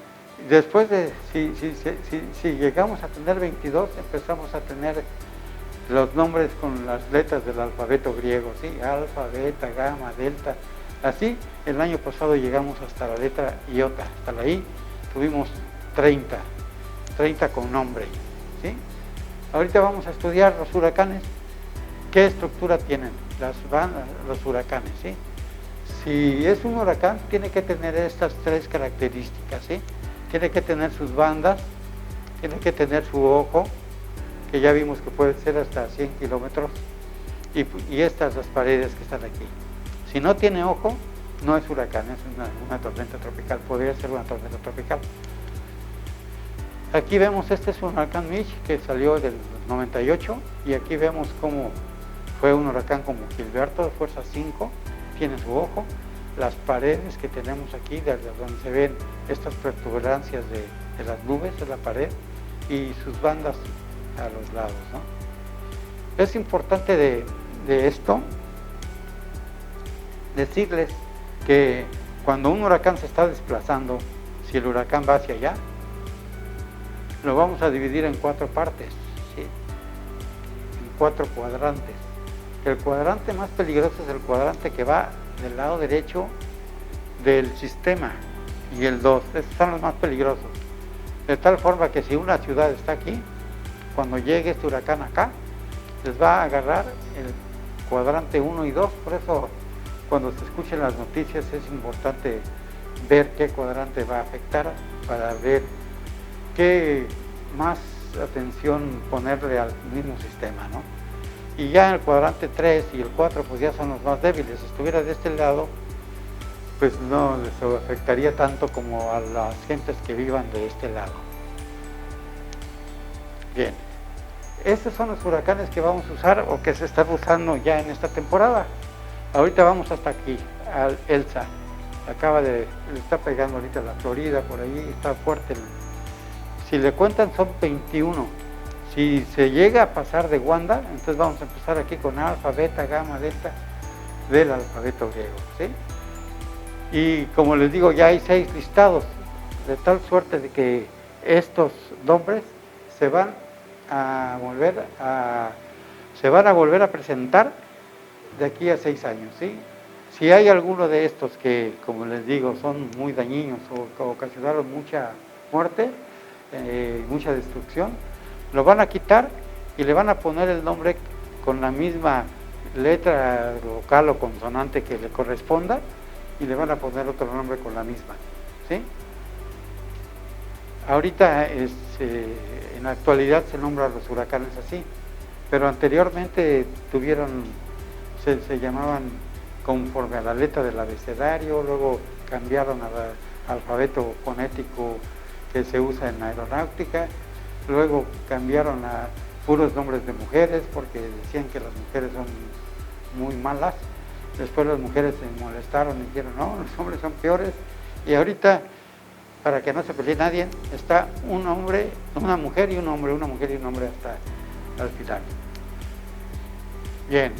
[SPEAKER 1] Después de, si llegamos a tener 22, empezamos a tener los nombres con las letras del alfabeto griego, ¿sí? Alfa, beta, gamma, delta. Así, el año pasado llegamos hasta la letra iota, hasta la I, tuvimos 30 con nombre, ¿sí? Ahorita vamos a estudiar los huracanes, qué estructura tienen los huracanes, ¿sí? Si es un huracán, tiene que tener estas 3 características, ¿sí? Tiene que tener sus bandas, tiene que tener su ojo, que ya vimos que puede ser hasta 100 kilómetros, y estas las paredes que están aquí. Si no tiene ojo, no es huracán, es una tormenta tropical, podría ser una tormenta tropical. Aquí vemos, este es un huracán Mitch que salió del 98, y aquí vemos cómo fue un huracán como Gilberto de fuerza 5, tiene su ojo, las paredes que tenemos aquí, desde donde se ven estas protuberancias de las nubes de la pared, y sus bandas a los lados, ¿no? Es importante de esto decirles que cuando un huracán se está desplazando, si el huracán va hacia allá, lo vamos a dividir en 4 partes, ¿sí? En 4 cuadrantes. El cuadrante más peligroso es el cuadrante que va del lado derecho del sistema, y el 2, estos son los más peligrosos. De tal forma que si una ciudad está aquí, cuando llegue este huracán acá, les va a agarrar el cuadrante 1 y 2, por eso cuando se escuchen las noticias es importante ver qué cuadrante va a afectar para ver qué más atención ponerle al mismo sistema, ¿no? Y ya en el cuadrante 3 y el 4 pues ya son los más débiles. Si estuviera de este lado, pues no les afectaría tanto como a las gentes que vivan de este lado. Bien, estos son los huracanes que vamos a usar o que se están usando ya en esta temporada. Ahorita vamos hasta aquí, al Elsa. Le está pegando ahorita la Florida, por ahí está fuerte. Si le cuentan son 21. Si se llega a pasar de Wanda, entonces vamos a empezar aquí con alfa, beta, gamma, delta del alfabeto griego, ¿sí? Y como les digo, ya hay 6 listados, de tal suerte de que estos nombres se van a volver a presentar de aquí a 6 años, ¿sí? Si hay alguno de estos que, como les digo, son muy dañinos o ocasionaron mucha muerte, mucha destrucción, lo van a quitar y le van a poner el nombre con la misma letra vocal o consonante que le corresponda y le van a poner otro nombre con la misma, ¿sí? Ahorita en la actualidad se nombran los huracanes así, pero anteriormente se llamaban conforme a la letra del abecedario, luego cambiaron al alfabeto fonético que se usa en aeronáutica, luego cambiaron a puros nombres de mujeres porque decían que las mujeres son muy malas. Después las mujeres se molestaron y dijeron, no, los hombres son peores. Y ahorita, para que no se pelee nadie, está un hombre, una mujer y un hombre, una mujer y un hombre hasta al final. Bien,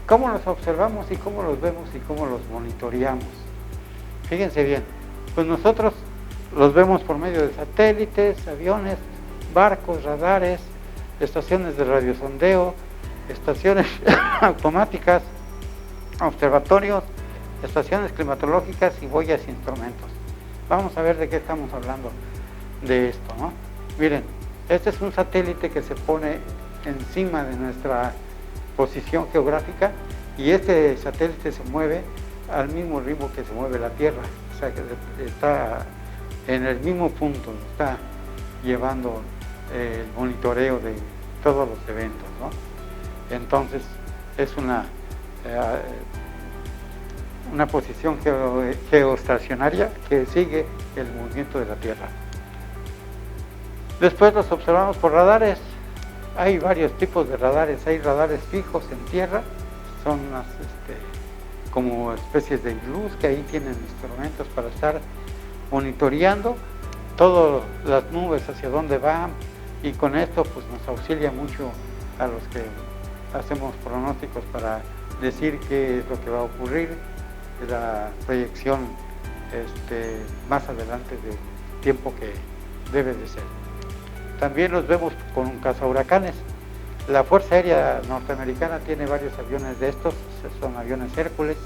[SPEAKER 1] ¿cómo los observamos y cómo los vemos y cómo los monitoreamos? Fíjense bien, pues nosotros los vemos por medio de satélites, aviones, barcos, radares, estaciones de radiosondeo, estaciones automáticas, observatorios, estaciones climatológicas y boyas e instrumentos. Vamos a ver de qué estamos hablando de esto, ¿no? Miren, este es un satélite que se pone encima de nuestra posición geográfica y este satélite se mueve al mismo ritmo que se mueve la Tierra, o sea que está en el mismo punto, está llevando el monitoreo de todos los eventos, ¿no? Entonces es una posición geoestacionaria que sigue el movimiento de la Tierra. Después los observamos por radares. Hay varios tipos de radares. Hay radares fijos en tierra, son unas, como especies de luz que ahí tienen instrumentos para estar monitoreando todas las nubes hacia dónde van, y con esto pues nos auxilia mucho a los que hacemos pronósticos para decir qué es lo que va a ocurrir, la proyección más adelante del tiempo que debe de ser. También los vemos con cazahuracanes. La Fuerza Aérea Norteamericana tiene varios aviones de estos, son aviones Hércules.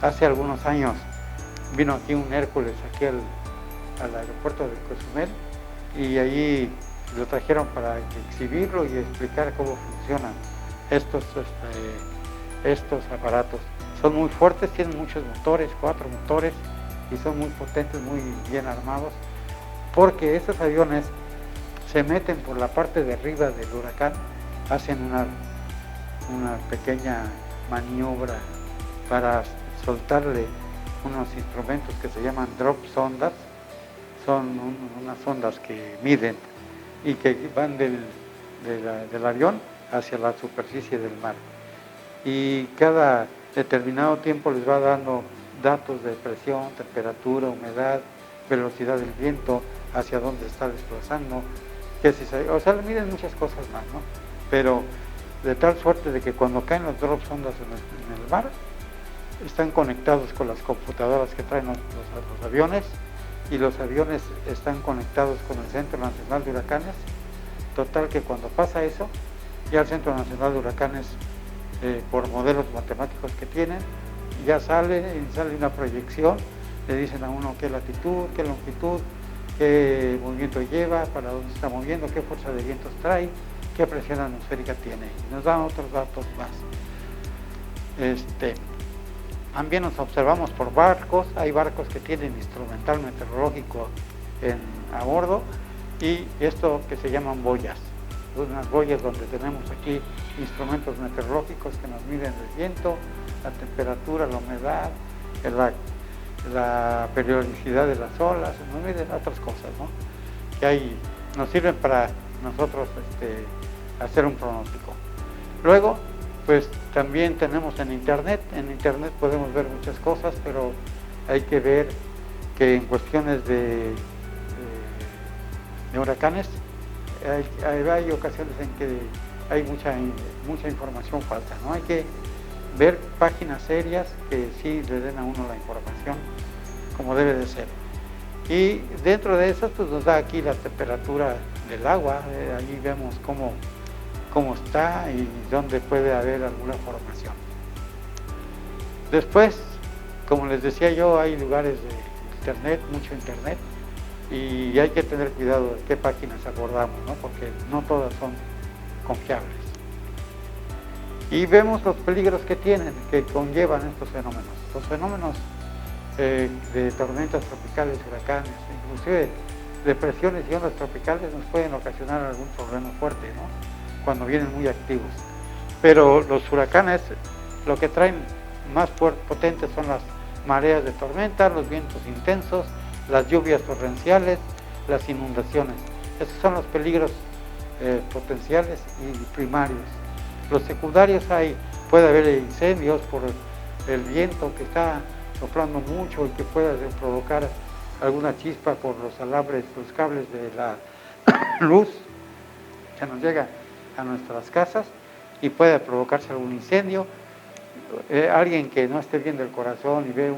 [SPEAKER 1] Hace algunos años vino aquí un Hércules aquí al aeropuerto de Cozumel y allí lo trajeron para exhibirlo y explicar cómo funcionan estos aparatos. Son muy fuertes, tienen muchos motores, 4 motores, y son muy potentes, muy bien armados, porque estos aviones se meten por la parte de arriba del huracán, hacen una pequeña maniobra para soltarle unos instrumentos que se llaman drop sondas. Son unas ondas que miden y que van del avión hacia la superficie del mar. Y cada determinado tiempo les va dando datos de presión, temperatura, humedad, velocidad del viento, hacia dónde está desplazando, o sea, le miden muchas cosas más, ¿no? Pero de tal suerte de que cuando caen los drop sondas en el mar, están conectados con las computadoras que traen los aviones, y los aviones están conectados con el Centro Nacional de Huracanes. Total que cuando pasa eso, ya el Centro Nacional de Huracanes, por modelos matemáticos que tienen, ya sale una proyección, le dicen a uno qué latitud, qué longitud, qué movimiento lleva, para dónde está moviendo, qué fuerza de vientos trae, qué presión atmosférica tiene. Y nos dan otros datos más. También nos observamos por barcos. Hay barcos que tienen instrumental meteorológico a bordo, y esto que se llaman boyas. Unas boyas donde tenemos aquí instrumentos meteorológicos que nos miden el viento, la temperatura, la humedad, la periodicidad de las olas, nos miden otras cosas, ¿no? Que nos sirven para nosotros hacer un pronóstico. Luego, pues también tenemos en internet podemos ver muchas cosas, pero hay que ver que en cuestiones de huracanes hay ocasiones en que hay mucha información falsa, ¿no? Hay que ver páginas serias que sí le den a uno la información como debe de ser. Y dentro de eso pues nos da aquí la temperatura del agua, ahí vemos cómo está y dónde puede haber alguna formación. Después, como les decía yo, hay lugares de internet, mucho internet, y hay que tener cuidado de qué páginas abordamos, ¿no? Porque no todas son confiables. Y vemos los peligros que conllevan estos fenómenos. Los fenómenos de tormentas tropicales, huracanes, inclusive depresiones y ondas tropicales nos pueden ocasionar algún problema fuerte, ¿no? Cuando vienen muy activos. Pero los huracanes, lo que traen más potentes son las mareas de tormenta, los vientos intensos, las lluvias torrenciales, las inundaciones. Esos son los peligros potenciales y primarios. Los secundarios puede haber incendios por el viento que está soplando mucho y que puede provocar alguna chispa por los alambres, los cables de la luz que nos llega a nuestras casas y puede provocarse algún incendio. Alguien que no esté bien del corazón y ve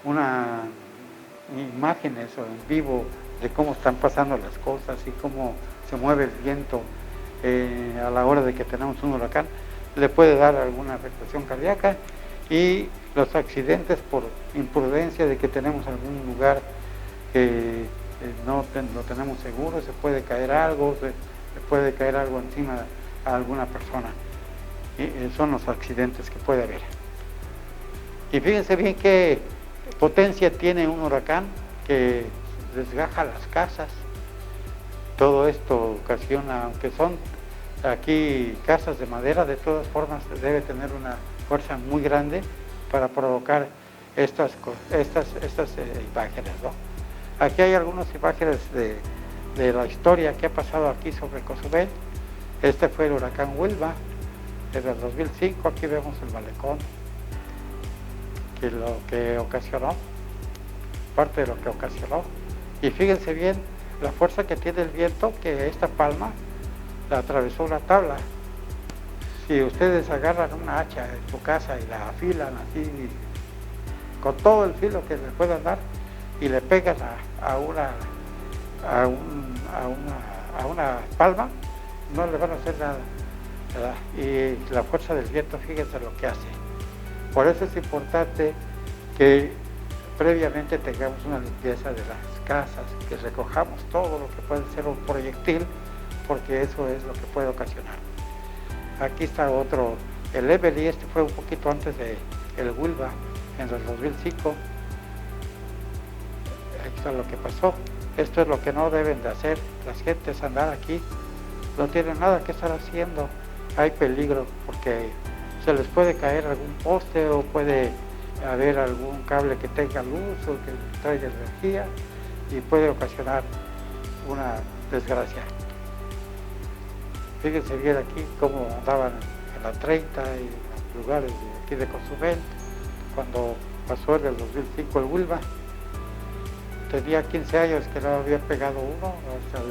[SPEAKER 1] una imágenes o en vivo de cómo están pasando las cosas y cómo se mueve el viento a la hora de que tenemos un huracán, le puede dar alguna afectación cardíaca, y los accidentes por imprudencia de que tenemos algún lugar que no lo tenemos seguro, se puede caer algo, se puede caer algo encima a alguna persona. Y son los accidentes que puede haber. Y fíjense bien qué potencia tiene un huracán que desgaja las casas. Todo esto ocasiona, aunque son aquí casas de madera, de todas formas debe tener una fuerza muy grande para provocar estas imágenes, ¿no? Aquí hay algunas imágenes de la historia que ha pasado aquí sobre Cozumel. Este fue el huracán Wilma desde el 2005. Aquí vemos el malecón, parte de lo que ocasionó. Y fíjense bien la fuerza que tiene el viento, que esta palma la atravesó una tabla. Si ustedes agarran una hacha en su casa y la afilan así, con todo el filo que le puedan dar, y le pegan a una palma, no le van a hacer nada, ¿verdad? Y la fuerza del viento, fíjense lo que hace. Por eso es importante que previamente tengamos una limpieza de las casas, que recojamos todo lo que puede ser un proyectil, porque eso es lo que puede ocasionar. Aquí está otro, el Evely, este fue un poquito antes de el Wilma, en el 2005. Aquí está lo que pasó. Esto es lo que no deben de hacer las gentes, andar aquí, no tienen nada que estar haciendo. Hay peligro porque se les puede caer algún poste o puede haber algún cable que tenga luz o que traiga energía y puede ocasionar una desgracia. Fíjense bien aquí cómo andaban en la 30 y en lugares de aquí de Cozumel cuando pasó en el 2005 el Wilma. Tenía 15 años que no había pegado uno, hasta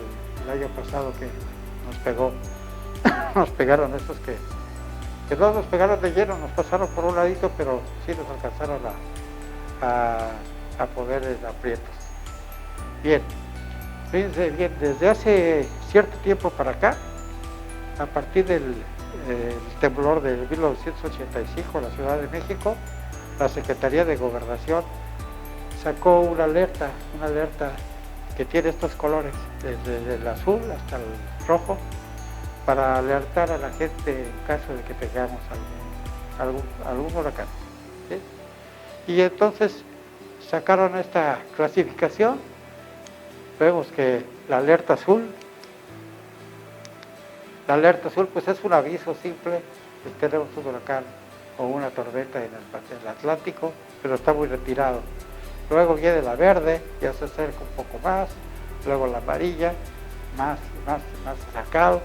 [SPEAKER 1] el año pasado que nos pegó. Nos pegaron estos que no nos pegaron de lleno, nos pasaron por un ladito, pero sí nos alcanzaron a poner en aprietos. Bien, fíjense bien, desde hace cierto tiempo para acá, a partir del temblor de 1985 en la Ciudad de México, la Secretaría de Gobernación sacó una alerta que tiene estos colores, desde el azul hasta el rojo, para alertar a la gente en caso de que tengamos algún huracán, ¿sí? Y entonces sacaron esta clasificación. Vemos que la alerta azul pues es un aviso simple que tenemos un huracán o una tormenta en el Atlántico, pero está muy retirado. Luego viene la verde, ya se acerca un poco más, luego la amarilla, más sacado.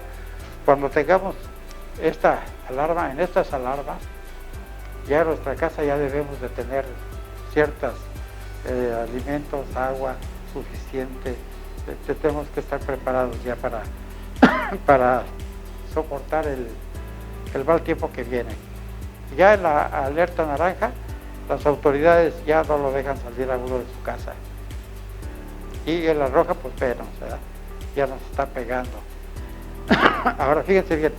[SPEAKER 1] Cuando tengamos esta alarma, en estas alarmas, ya en nuestra casa ya debemos de tener ciertos alimentos, agua suficiente. Tenemos que estar preparados ya para soportar el mal tiempo que viene. Ya en la alerta naranja, las autoridades ya no lo dejan salir a uno de su casa. Y en la roja, pues menos, ¿verdad? Ya nos está pegando. Ahora fíjense bien,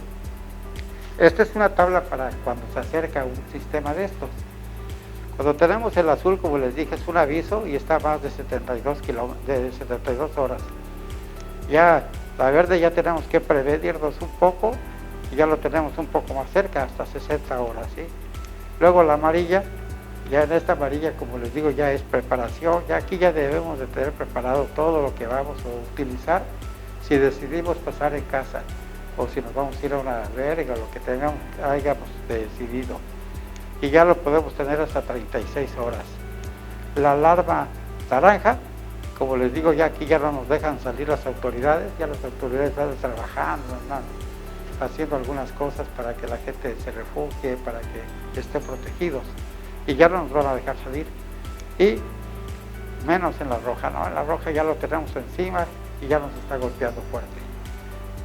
[SPEAKER 1] esta es una tabla para cuando se acerca un sistema de estos. Cuando tenemos el azul, como les dije, es un aviso y está a más de 72 horas. Ya la verde ya tenemos que prevenirnos un poco y ya lo tenemos un poco más cerca, hasta 60 horas, ¿sí? Luego la amarilla, ya en esta amarilla, como les digo, ya es preparación. Ya aquí ya debemos de tener preparado todo lo que vamos a utilizar si decidimos pasar en casa o si nos vamos a ir a una albergue o lo que hayamos decidido. Y ya lo podemos tener hasta 36 horas. La alarma naranja, como les digo, ya aquí ya no nos dejan salir las autoridades, ya las autoridades están trabajando, haciendo algunas cosas para que la gente se refugie, para que estén protegidos. Y ya no nos van a dejar salir. Y menos en la roja, ¿no? En la roja ya lo tenemos encima y ya nos está golpeando fuerte.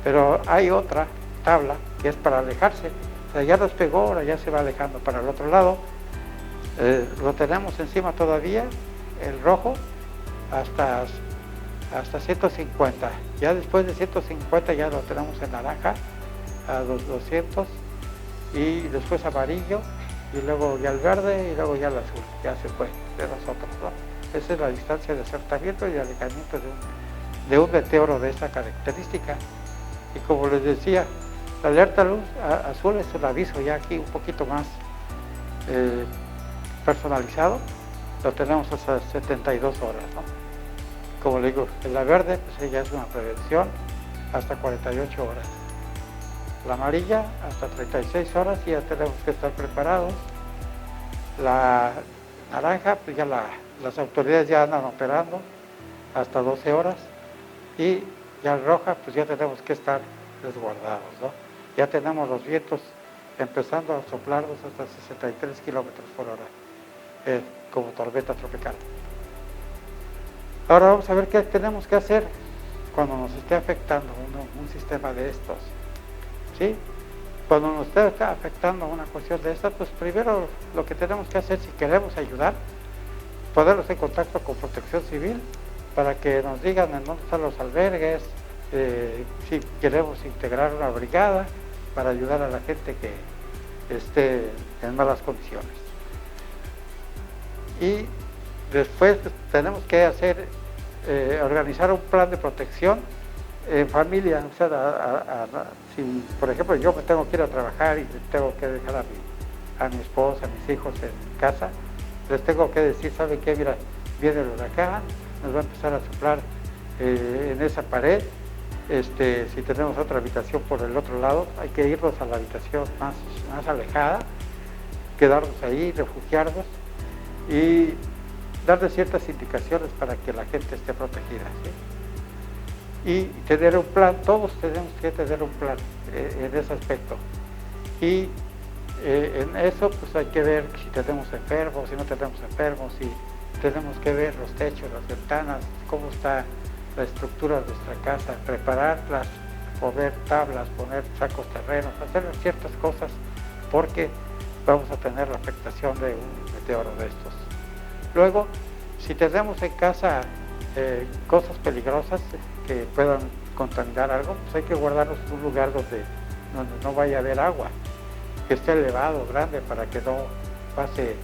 [SPEAKER 1] Pero hay otra tabla que es para alejarse. O sea, ya nos pegó, ahora ya se va alejando para el otro lado. Lo tenemos encima todavía, el rojo, hasta 150. Ya después de 150 ya lo tenemos en naranja, a 200, y después amarillo, y luego ya el verde, y luego ya el azul. Ya se fue de nosotros, ¿no? Esa es la distancia de acercamiento y de alejamiento de un meteoro de esta característica. Y como les decía, la alerta luz azul es un aviso ya aquí un poquito más personalizado. Lo tenemos hasta 72 horas, ¿no? Como le digo, en la verde pues ya es una prevención hasta 48 horas. La amarilla hasta 36 horas y ya tenemos que estar preparados. La naranja, pues ya las autoridades ya andan operando hasta 12 horas. Y ya en roja, pues ya tenemos que estar resguardados, ¿no? Ya tenemos los vientos empezando a soplarnos hasta 63 kilómetros por hora, como tormenta tropical. Ahora vamos a ver qué tenemos que hacer cuando nos esté afectando un sistema de estos, ¿sí? Cuando nos esté afectando una cuestión de estas, pues primero lo que tenemos que hacer, si queremos ayudar, ponernos en contacto con Protección Civil para que nos digan en dónde están los albergues, si queremos integrar una brigada para ayudar a la gente que esté en malas condiciones. Y después tenemos que organizar un plan de protección en familia. O sea, si por ejemplo yo me tengo que ir a trabajar y tengo que dejar a mi esposa, a mis hijos en casa, les tengo que decir, ¿saben qué? Mira, viene el huracán, nos va a empezar a soplar en esa pared. Si tenemos otra habitación por el otro lado, hay que irnos a la habitación más alejada, quedarnos ahí, refugiarnos y darles ciertas indicaciones para que la gente esté protegida, ¿sí? Y tener un plan, todos tenemos que tener un plan en ese aspecto. Y en eso pues hay que ver si tenemos enfermos, si no tenemos enfermos, si tenemos que ver los techos, las ventanas, cómo está la estructura de nuestra casa, prepararlas, poner tablas, poner sacos terrenos, hacer ciertas cosas, porque vamos a tener la afectación de un meteoro de estos. Luego, si tenemos en casa cosas peligrosas que puedan contaminar algo, pues hay que guardarlos en un lugar donde no vaya a haber agua, que esté elevado, grande, para que no pase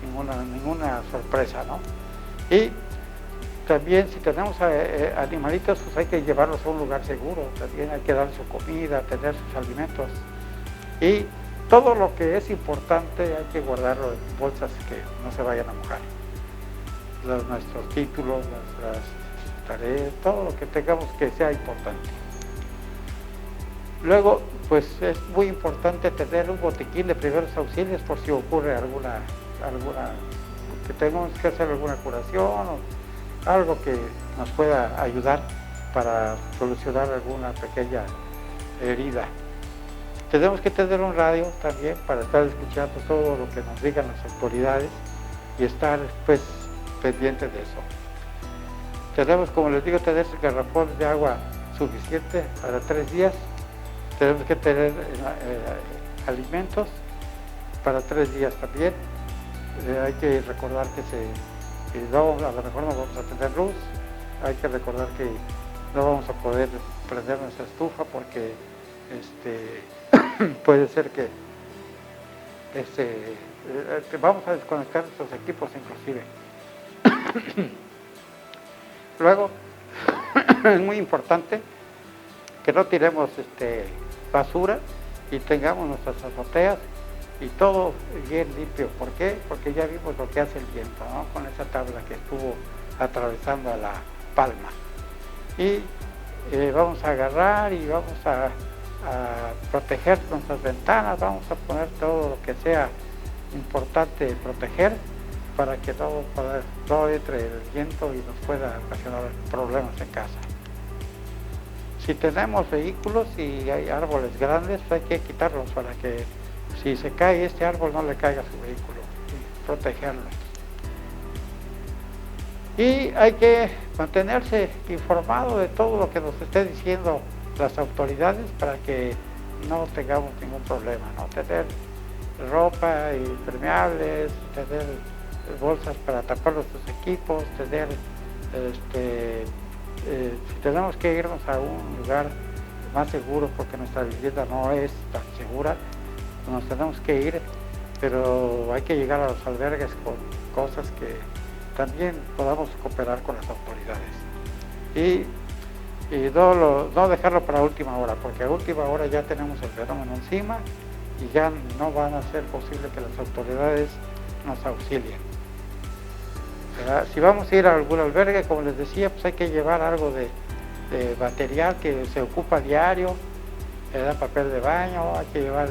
[SPEAKER 1] ninguna sorpresa, ¿no? Y también si tenemos animalitos, pues hay que llevarlos a un lugar seguro, también hay que dar su comida, tener sus alimentos. Y todo lo que es importante hay que guardarlo en bolsas que no se vayan a mojar. Nuestros títulos, nuestras tareas, todo lo que tengamos que sea importante. Luego, pues es muy importante tener un botiquín de primeros auxilios por si ocurre alguna que tengamos que hacer alguna curación o algo que nos pueda ayudar para solucionar alguna pequeña herida. Tenemos que tener un radio también para estar escuchando todo lo que nos digan las autoridades y estar pues pendientes de eso. Tenemos, como les digo, tener garrafones de agua suficiente para 3 días. Tenemos que tener alimentos para 3 días también. Hay que recordar que no, a lo mejor no vamos a tener luz. Hay que recordar que no vamos a poder prender nuestra estufa porque puede ser que vamos a desconectar nuestros equipos inclusive. Luego, es muy importante que no tiremos basura y tengamos nuestras azoteas y todo bien limpio. ¿Por qué? Porque ya vimos lo que hace el viento, ¿no? Con esa tabla que estuvo atravesando a La Palma. Y vamos a agarrar y vamos a proteger nuestras ventanas, vamos a poner todo lo que sea importante proteger para que no entre el viento y nos pueda ocasionar problemas en casa. Si tenemos vehículos y hay árboles grandes, hay que quitarlos para que si se cae este árbol no le caiga a su vehículo y protegerlo. Y hay que mantenerse informado de todo lo que nos esté diciendo las autoridades para que no tengamos ningún problema, ¿no? Tener ropa impermeables, tener bolsas para tapar nuestros equipos, tener si tenemos que irnos a un lugar más seguro porque nuestra vivienda no es tan segura, nos tenemos que ir, pero hay que llegar a los albergues con cosas que también podamos cooperar con las autoridades. Y no dejarlo para última hora, porque a última hora ya tenemos el fenómeno encima y ya no van a ser posible que las autoridades nos auxilien. Si vamos a ir a algún albergue, como les decía, pues hay que llevar algo de material que se ocupa diario, papel de baño, hay que llevar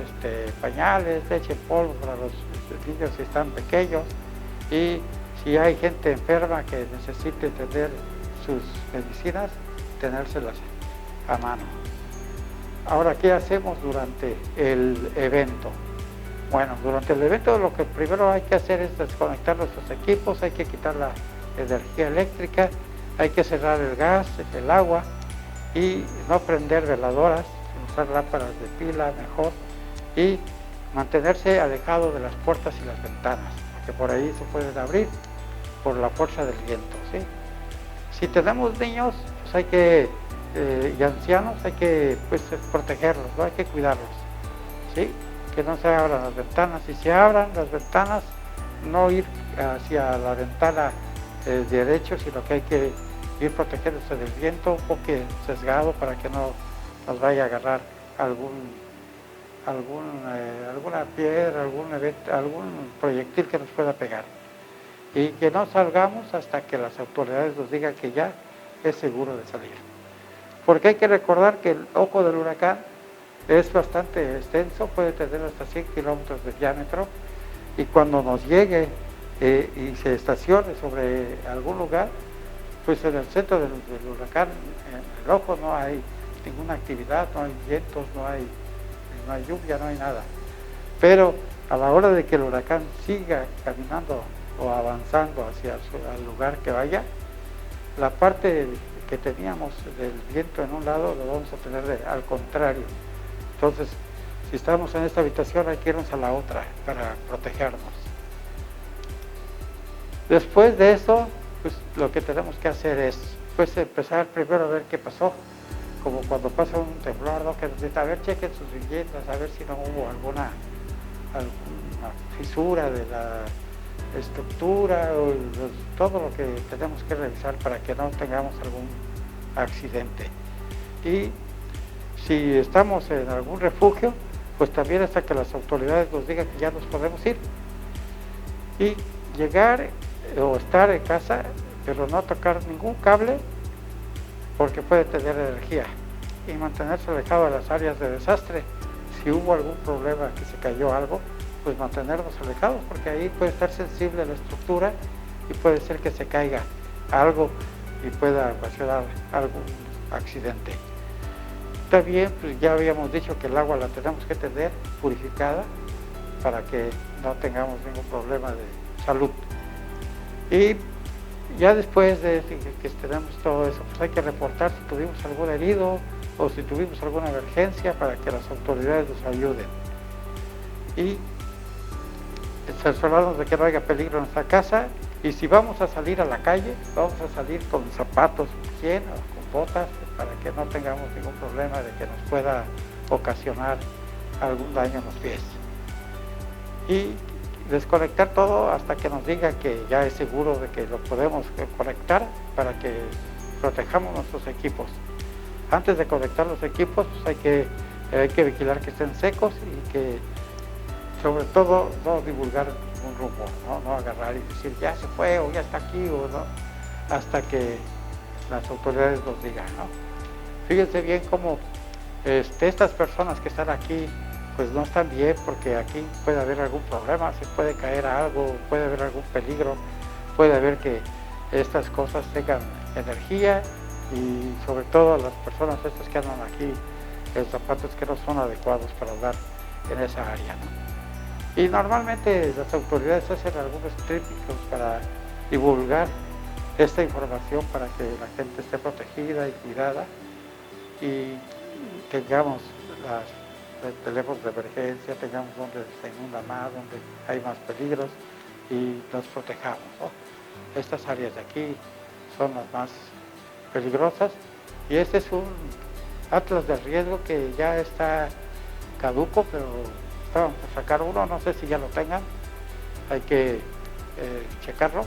[SPEAKER 1] pañales, leche en polvo para los niños si están pequeños, y si hay gente enferma que necesite tener sus medicinas, tenérselas a mano. Ahora, ¿qué hacemos durante el evento? Bueno, durante el evento lo que primero hay que hacer es desconectar nuestros equipos, hay que quitar la energía eléctrica, hay que cerrar el gas, el agua y no prender veladoras, usar lámparas de pila mejor y mantenerse alejado de las puertas y las ventanas, porque por ahí se pueden abrir por la fuerza del viento, ¿sí? Si tenemos niños, pues hay que, y ancianos, hay que protegerlos, ¿no? Hay que cuidarlos, ¿sí? Que no se abran las ventanas. Si se abran las ventanas, no ir hacia la ventana derecho, sino que hay que ir protegiéndose del viento, un poco sesgado para que no nos vaya a agarrar alguna piedra, algún proyectil que nos pueda pegar. Y que no salgamos hasta que las autoridades nos digan que ya es seguro de salir. Porque hay que recordar que el ojo del huracán es bastante extenso, puede tener hasta 100 kilómetros de diámetro, y cuando nos llegue y se estacione sobre algún lugar, pues en el centro del huracán, en el ojo, no hay ninguna actividad, no hay vientos, no hay lluvia, no hay nada. Pero a la hora de que el huracán siga caminando o avanzando hacia el lugar que vaya, la parte que teníamos del viento en un lado lo vamos a tener al contrario. Entonces, si estamos en esta habitación, hay que irnos a la otra para protegernos. Después de eso, pues lo que tenemos que hacer es empezar primero a ver qué pasó, como cuando pasa un temblor, ¿no? Que necesita, a ver, chequen sus viviendas, a ver si no hubo alguna fisura estructura, o todo lo que tenemos que revisar para que no tengamos algún accidente. Y si estamos en algún refugio, pues también hasta que las autoridades nos digan que ya nos podemos ir. Y llegar o estar en casa, pero no tocar ningún cable porque puede tener energía, y mantenerse alejado de las áreas de desastre. Si hubo algún problema, que se cayó algo, pues mantenernos alejados, porque ahí puede estar sensible la estructura y puede ser que se caiga algo y pueda ocasionar algún accidente. También pues ya habíamos dicho que el agua la tenemos que tener purificada para que no tengamos ningún problema de salud. Y ya después de que tenemos todo eso, pues hay que reportar si tuvimos algún herido o si tuvimos alguna emergencia para que las autoridades nos ayuden. Y cerciorarnos de que no haya peligro en nuestra casa, y si vamos a salir a la calle, vamos a salir con zapatos bien o con botas para que no tengamos ningún problema de que nos pueda ocasionar algún daño en los pies. Y desconectar todo hasta que nos diga que ya es seguro de que lo podemos conectar para que protejamos nuestros equipos. Antes de conectar los equipos, pues hay que vigilar que estén secos y que sobre todo no divulgar un rumor, no agarrar y decir ya se fue o ya está aquí o no, hasta que las autoridades nos digan, ¿no? Fíjense bien cómo estas personas que están aquí pues no están bien, porque aquí puede haber algún problema, se puede caer algo, puede haber algún peligro, puede haber que estas cosas tengan energía, y sobre todo las personas estas que andan aquí en zapatos que no son adecuados para andar en esa área, ¿no? Y normalmente las autoridades hacen algunos trípticos para divulgar esta información para que la gente esté protegida y cuidada, y tengamos teléfonos de emergencia, tengamos donde se inunda más, donde hay más peligros, y nos protejamos, ¿no? Estas áreas de aquí son las más peligrosas, y este es un atlas de riesgo que ya está caduco, pero vamos a sacar uno, no sé si ya lo tengan, hay que checarlo.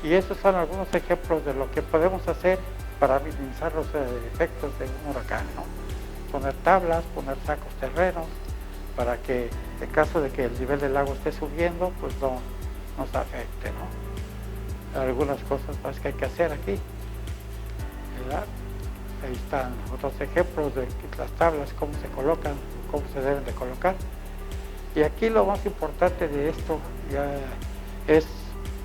[SPEAKER 1] Y estos son algunos ejemplos de lo que podemos hacer para minimizar los efectos de un huracán, ¿no? Poner tablas, poner sacos terrenos, para que en caso de que el nivel del lago esté subiendo, pues no nos afecte, ¿no? Algunas cosas más que hay que hacer aquí, ¿verdad? Ahí están otros ejemplos de las tablas, cómo se colocan, cómo se deben de colocar. Y aquí lo más importante de esto ya es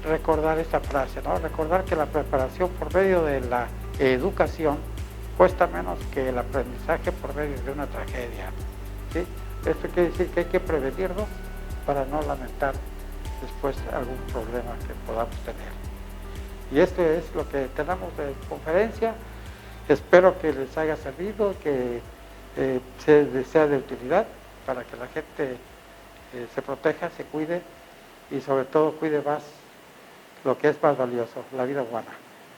[SPEAKER 1] recordar esta frase, ¿no? Recordar que la preparación por medio de la educación cuesta menos que el aprendizaje por medio de una tragedia, ¿sí? Esto quiere decir que hay que prevenirnos para no lamentar después algún problema que podamos tener. Y esto es lo que tenemos de conferencia. Espero que les haya servido, que sea de utilidad para que la gente se proteja, se cuide y sobre todo cuide más lo que es más valioso, la vida humana.